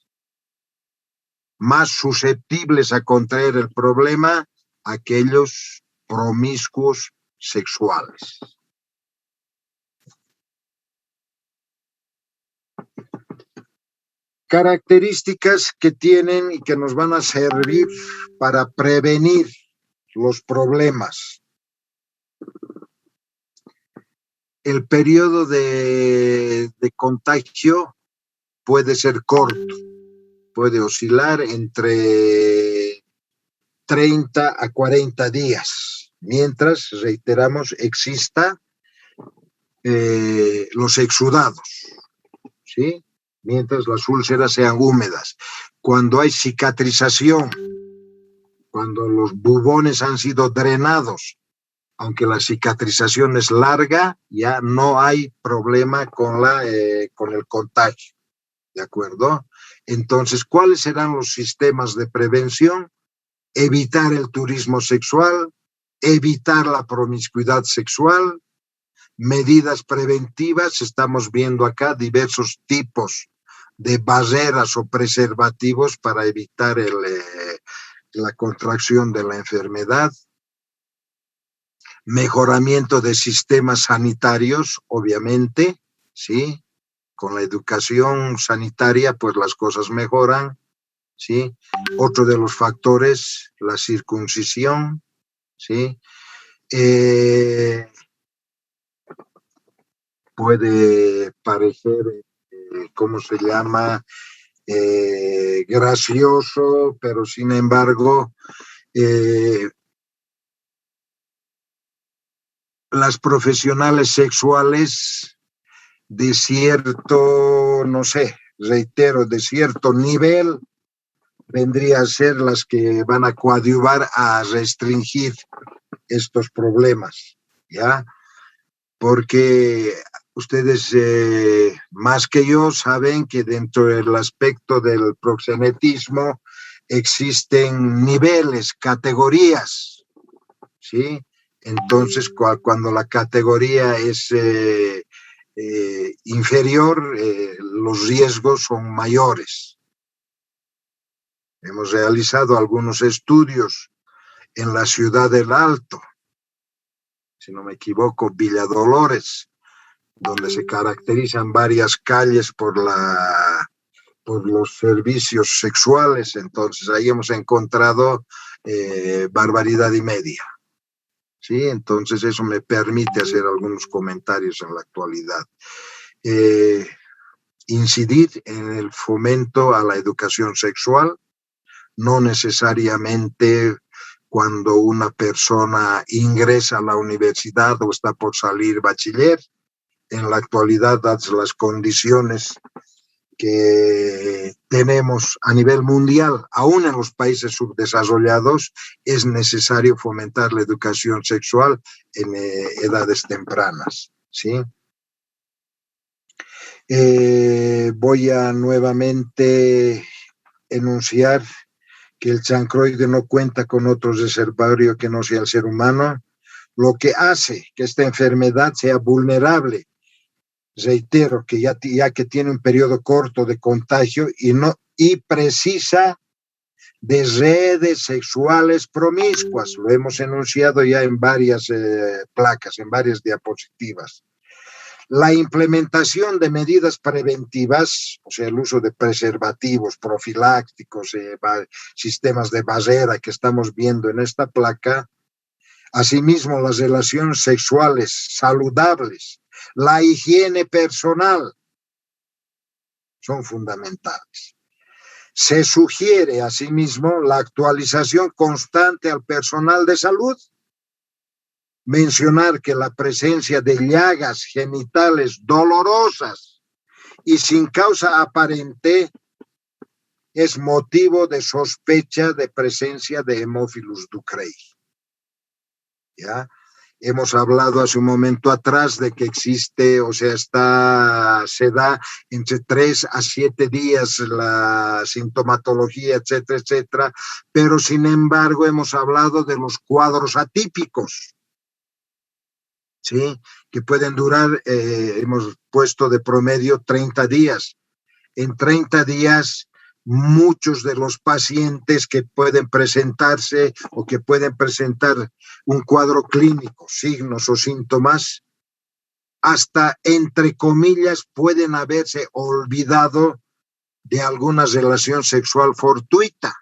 más susceptibles a contraer el problema? Aquellos promiscuos sexuales. Características que tienen y que nos van a servir para prevenir los problemas. El periodo de contagio puede ser corto, puede oscilar entre 30 a 40 días, mientras, reiteramos, exista los exudados, ¿sí? Mientras las úlceras sean húmedas. Cuando hay cicatrización, cuando los bubones han sido drenados, aunque la cicatrización es larga, ya no hay problema con el contagio, ¿de acuerdo? Entonces, ¿cuáles serán los sistemas de prevención? Evitar el turismo sexual, evitar la promiscuidad sexual, medidas preventivas, estamos viendo acá diversos tipos de barreras o preservativos para evitar la contracción de la enfermedad, mejoramiento de sistemas sanitarios, obviamente, ¿sí? Con la educación sanitaria, pues las cosas mejoran, ¿sí? Otro de los factores, la circuncisión, ¿sí? Puede parecer, ¿cómo se llama? Gracioso, pero sin embargo, las profesionales sexuales de cierto, no sé, reitero, de cierto nivel, vendría a ser las que van a coadyuvar a restringir estos problemas, ¿ya? Porque ustedes más que yo saben que dentro del aspecto del proxenetismo existen niveles, categorías, ¿sí? Entonces, cuando la categoría es inferior, los riesgos son mayores. Hemos realizado algunos estudios en la ciudad del Alto, si no me equivoco, Villa Dolores, donde se caracterizan varias calles por los servicios sexuales. Entonces, ahí hemos encontrado barbaridad y media. ¿Sí? Entonces eso me permite hacer algunos comentarios en la actualidad. Incidir en el fomento a la educación sexual, no necesariamente cuando una persona ingresa a la universidad o está por salir bachiller. En la actualidad, dadas las condiciones que tenemos a nivel mundial, aún en los países subdesarrollados, es necesario fomentar la educación sexual en edades tempranas, ¿sí? Voy a nuevamente enunciar que el chancroide no cuenta con otro reservorio que no sea el ser humano, lo que hace que esta enfermedad sea vulnerable reitero que ya que tiene un periodo corto de contagio y precisa de redes sexuales promiscuas. Lo hemos enunciado ya en varias placas, en varias diapositivas. La implementación de medidas preventivas, o sea, el uso de preservativos, profilácticos, sistemas de barrera que estamos viendo en esta placa. Asimismo, las relaciones sexuales saludables, la higiene personal son fundamentales. Se sugiere, asimismo, la actualización constante al personal de salud. Mencionar que la presencia de llagas genitales dolorosas y sin causa aparente es motivo de sospecha de presencia de Haemophilus ducreyi. ¿Ya? Hemos hablado hace un momento atrás de que existe, o sea, se da entre 3 a 7 días la sintomatología, etcétera, etcétera, pero sin embargo hemos hablado de los cuadros atípicos, ¿sí? Que pueden durar, hemos puesto de promedio 30 días. En 30 días, muchos de los pacientes que pueden presentarse o que pueden presentar un cuadro clínico, signos o síntomas, hasta, entre comillas, pueden haberse olvidado de alguna relación sexual fortuita.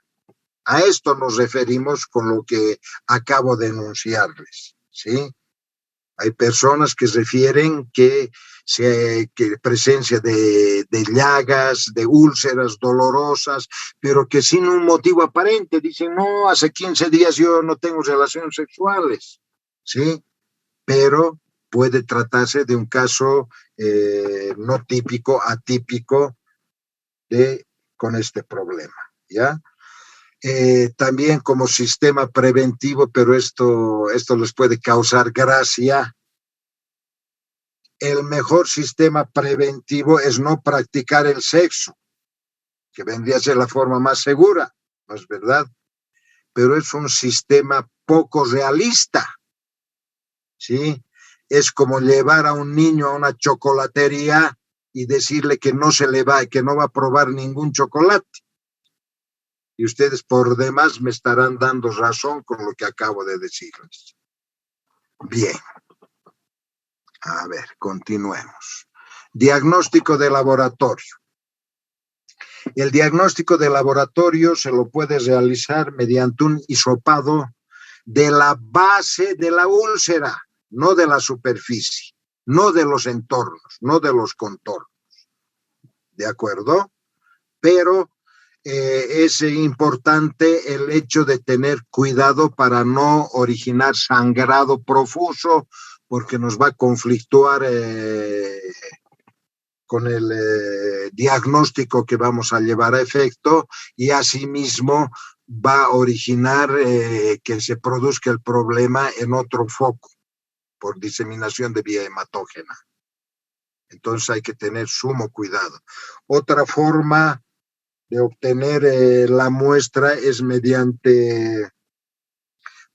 A esto nos referimos con lo que acabo de enunciarles, ¿sí? Hay personas que refieren que presencia de llagas, de úlceras dolorosas, pero que sin un motivo aparente dicen, no, hace 15 días yo no tengo relaciones sexuales, ¿sí? Pero puede tratarse de un caso no típico, atípico con este problema, ¿ya? También como sistema preventivo, pero esto les puede causar gracia. El mejor sistema preventivo es no practicar el sexo, que vendría a ser la forma más segura, ¿no es verdad? Pero es un sistema poco realista, ¿sí? Es como llevar a un niño a una chocolatería y decirle que que no va a probar ningún chocolate. Y ustedes por demás me estarán dando razón con lo que acabo de decirles. Bien. A ver, continuemos. Diagnóstico de laboratorio. El diagnóstico de laboratorio se lo puede realizar mediante un hisopado de la base de la úlcera, no de la superficie, no de los entornos, no de los contornos. ¿De acuerdo? Pero es importante el hecho de tener cuidado para no originar sangrado profuso, porque nos va a conflictuar con el diagnóstico que vamos a llevar a efecto, y asimismo va a originar que se produzca el problema en otro foco por diseminación de vía hematógena. Entonces hay que tener sumo cuidado. Otra forma de obtener la muestra es mediante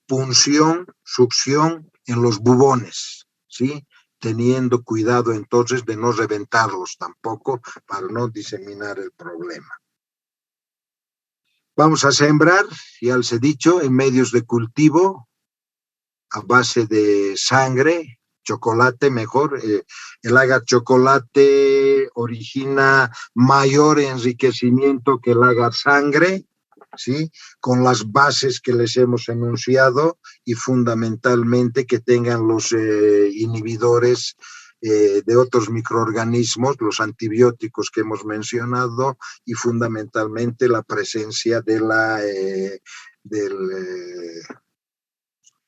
punción, succión en los bubones, ¿sí? Teniendo cuidado entonces de no reventarlos tampoco para no diseminar el problema. Vamos a sembrar, ya les he dicho, en medios de cultivo a base de sangre, chocolate mejor. El agar chocolate origina mayor enriquecimiento que el agar sangre, ¿sí? Con las bases que les hemos enunciado y fundamentalmente que tengan los inhibidores de otros microorganismos, los antibióticos que hemos mencionado, y fundamentalmente la presencia de del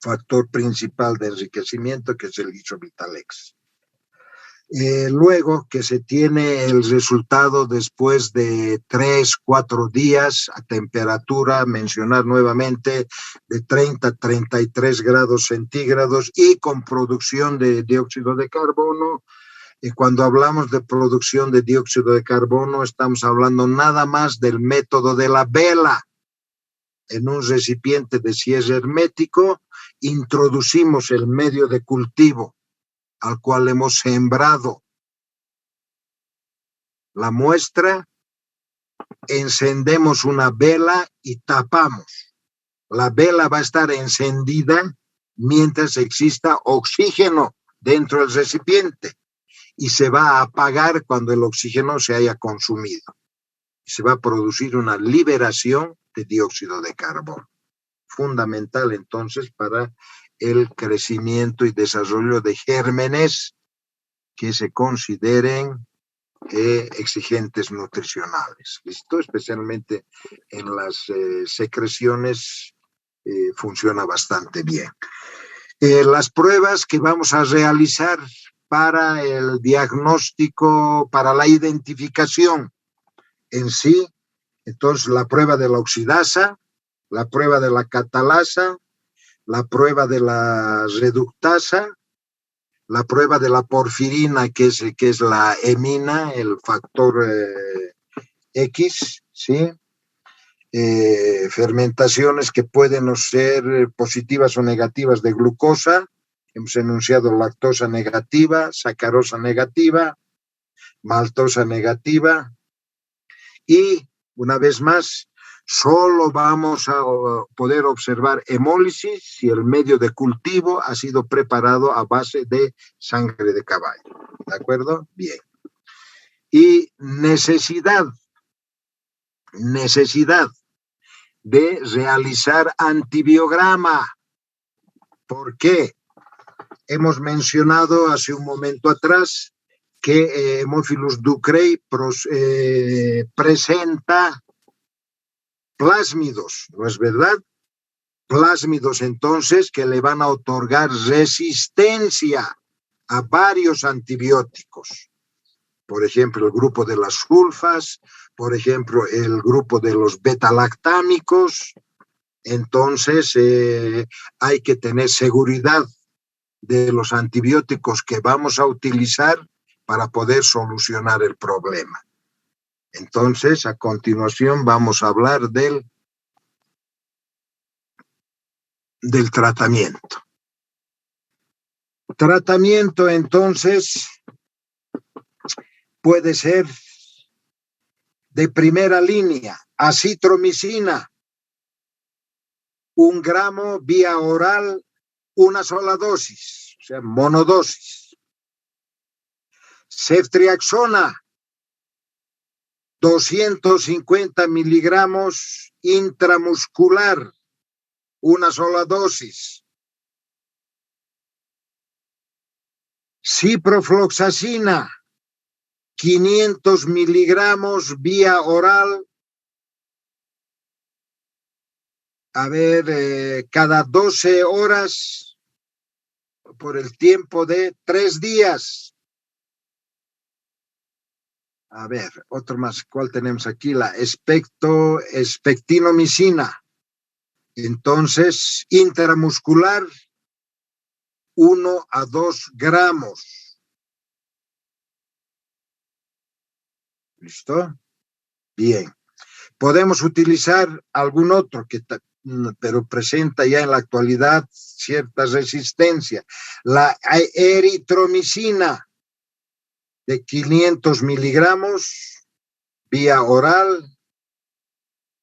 factor principal de enriquecimiento, que es el Isovitalex. Luego que se tiene el resultado después de 3, 4 días a temperatura, mencionar nuevamente, de 30 a 33 grados centígrados y con producción de dióxido de carbono. Y cuando hablamos de producción de dióxido de carbono, estamos hablando nada más del método de la vela. En un recipiente de cierre hermético, introducimos el medio de cultivo al cual hemos sembrado la muestra, encendemos una vela y tapamos. La vela va a estar encendida mientras exista oxígeno dentro del recipiente y se va a apagar cuando el oxígeno se haya consumido. Se va a producir una liberación de dióxido de carbono. Fundamental entonces para el crecimiento y desarrollo de gérmenes que se consideren exigentes nutricionales. ¿Listo? Especialmente en las secreciones funciona bastante bien. Las pruebas que vamos a realizar para el diagnóstico, para la identificación en sí, entonces la prueba de la oxidasa, la prueba de la catalasa, la prueba de la reductasa, la prueba de la porfirina, que es la hemina, el factor X, ¿sí? Fermentaciones que pueden ser positivas o negativas de glucosa. Hemos enunciado lactosa negativa, sacarosa negativa, maltosa negativa. Y, una vez más, solo vamos a poder observar hemólisis si el medio de cultivo ha sido preparado a base de sangre de caballo. ¿De acuerdo? Bien. Y necesidad de realizar antibiograma. ¿Por qué? Hemos mencionado hace un momento atrás que Haemophilus ducreyi presenta plásmidos, ¿no es verdad? Plásmidos entonces que le van a otorgar resistencia a varios antibióticos. Por ejemplo, el grupo de las sulfas, por ejemplo, el grupo de los beta-lactámicos. Entonces, hay que tener seguridad de los antibióticos que vamos a utilizar para poder solucionar el problema. Entonces, a continuación vamos a hablar del tratamiento. Tratamiento, entonces, puede ser de primera línea, acitromicina, 1 gramo vía oral, una sola dosis, o sea, monodosis. Ceftriaxona, 250 miligramos intramuscular, una sola dosis. Ciprofloxacina, 500 miligramos vía oral, cada 12 horas por el tiempo de 3 días. Otro más. ¿Cuál tenemos aquí? La espectinomicina. Entonces, intramuscular, 1 a 2 gramos. ¿Listo? Bien. Podemos utilizar algún otro pero presenta ya en la actualidad cierta resistencia. La eritromicina, de 500 miligramos vía oral,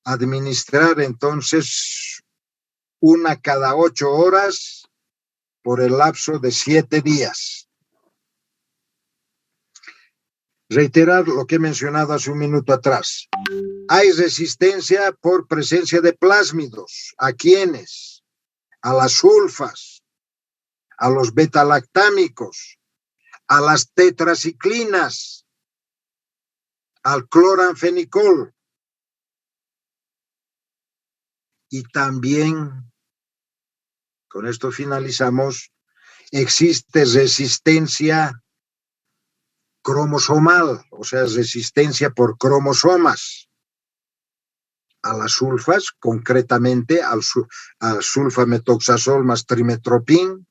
administrar entonces 1 cada 8 horas por el lapso de 7 días. Reiterar lo que he mencionado hace un minuto atrás. Hay resistencia por presencia de plásmidos. ¿A quiénes? A las sulfas, a los beta-lactámicos, a las tetraciclinas, al cloranfenicol. Y también, con esto finalizamos, existe resistencia cromosomal, o sea, resistencia por cromosomas. A las sulfas, concretamente al sulfametoxazol más trimetropin,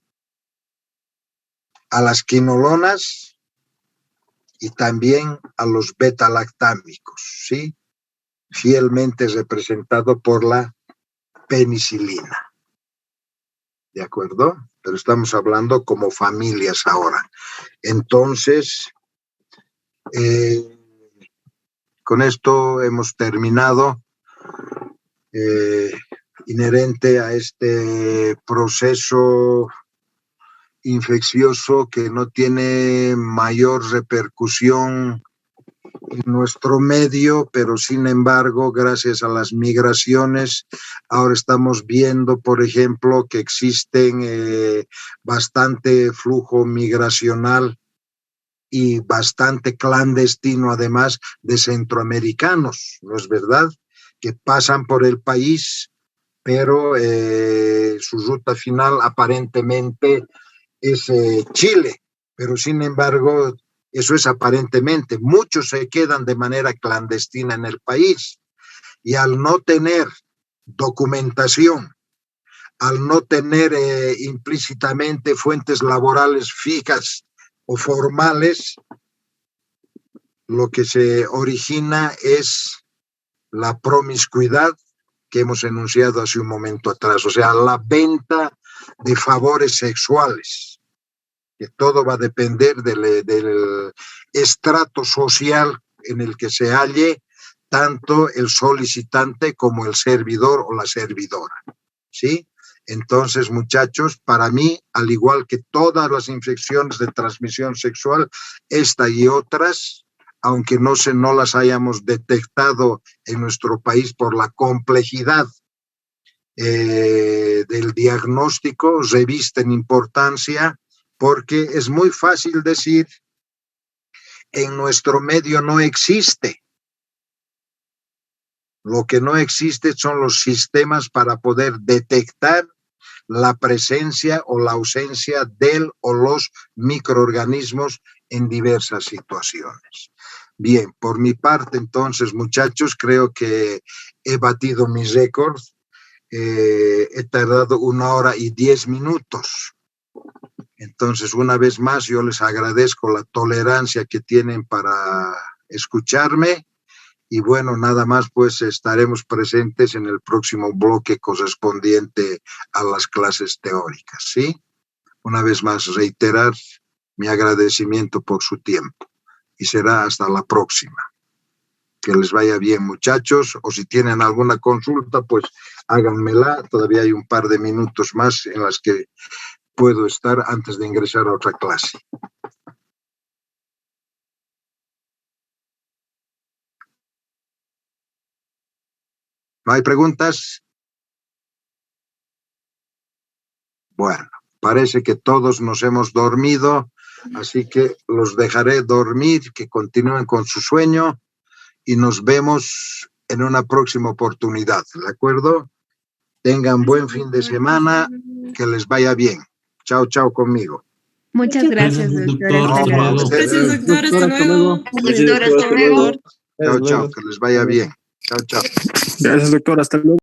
a las quinolonas y también a los beta-lactámicos, ¿sí? Fielmente representado por la penicilina. ¿De acuerdo? Pero estamos hablando como familias ahora. Entonces, con esto hemos terminado. Inherente a este proceso infeccioso que no tiene mayor repercusión en nuestro medio, pero sin embargo, gracias a las migraciones, ahora estamos viendo, por ejemplo, que existen bastante flujo migracional y bastante clandestino, además, de centroamericanos, ¿no es verdad?, que pasan por el país, pero su ruta final aparentemente es Chile, pero sin embargo, eso es aparentemente. Muchos se quedan de manera clandestina en el país y al no tener documentación, al no tener implícitamente fuentes laborales fijas o formales, lo que se origina es la promiscuidad que hemos enunciado hace un momento atrás, o sea, la venta de favores sexuales, que todo va a depender del estrato social en el que se halle tanto el solicitante como el servidor o la servidora, ¿sí? Entonces, muchachos, para mí, al igual que todas las infecciones de transmisión sexual, esta y otras, aunque no las hayamos detectado en nuestro país por la complejidad del diagnóstico, revisten importancia, porque es muy fácil decir, en nuestro medio no existe. Lo que no existe son los sistemas para poder detectar la presencia o la ausencia del o los microorganismos en diversas situaciones. Bien, por mi parte, entonces, muchachos, creo que he batido mis récords. He tardado 1 hora y 10 minutos. Entonces, una vez más, yo les agradezco la tolerancia que tienen para escucharme. Y bueno, nada más, pues estaremos presentes en el próximo bloque correspondiente a las clases teóricas, ¿sí? Una vez más, reiterar mi agradecimiento por su tiempo. Y será hasta la próxima. Que les vaya bien, muchachos, o si tienen alguna consulta, pues háganmela. Todavía hay un par de minutos más en las que puedo estar antes de ingresar a otra clase. ¿No hay preguntas? Bueno, parece que todos nos hemos dormido, así que los dejaré dormir, que continúen con su sueño y nos vemos en una próxima oportunidad, ¿de acuerdo? Tengan buen fin de semana, que les vaya bien. Chao, chao conmigo. Muchas gracias, doctor. Hasta luego. Gracias, doctor. Hasta luego. Doctor, hasta luego. Chao, chao, que les vaya bien. Chao, chao. Gracias, doctor. Hasta luego.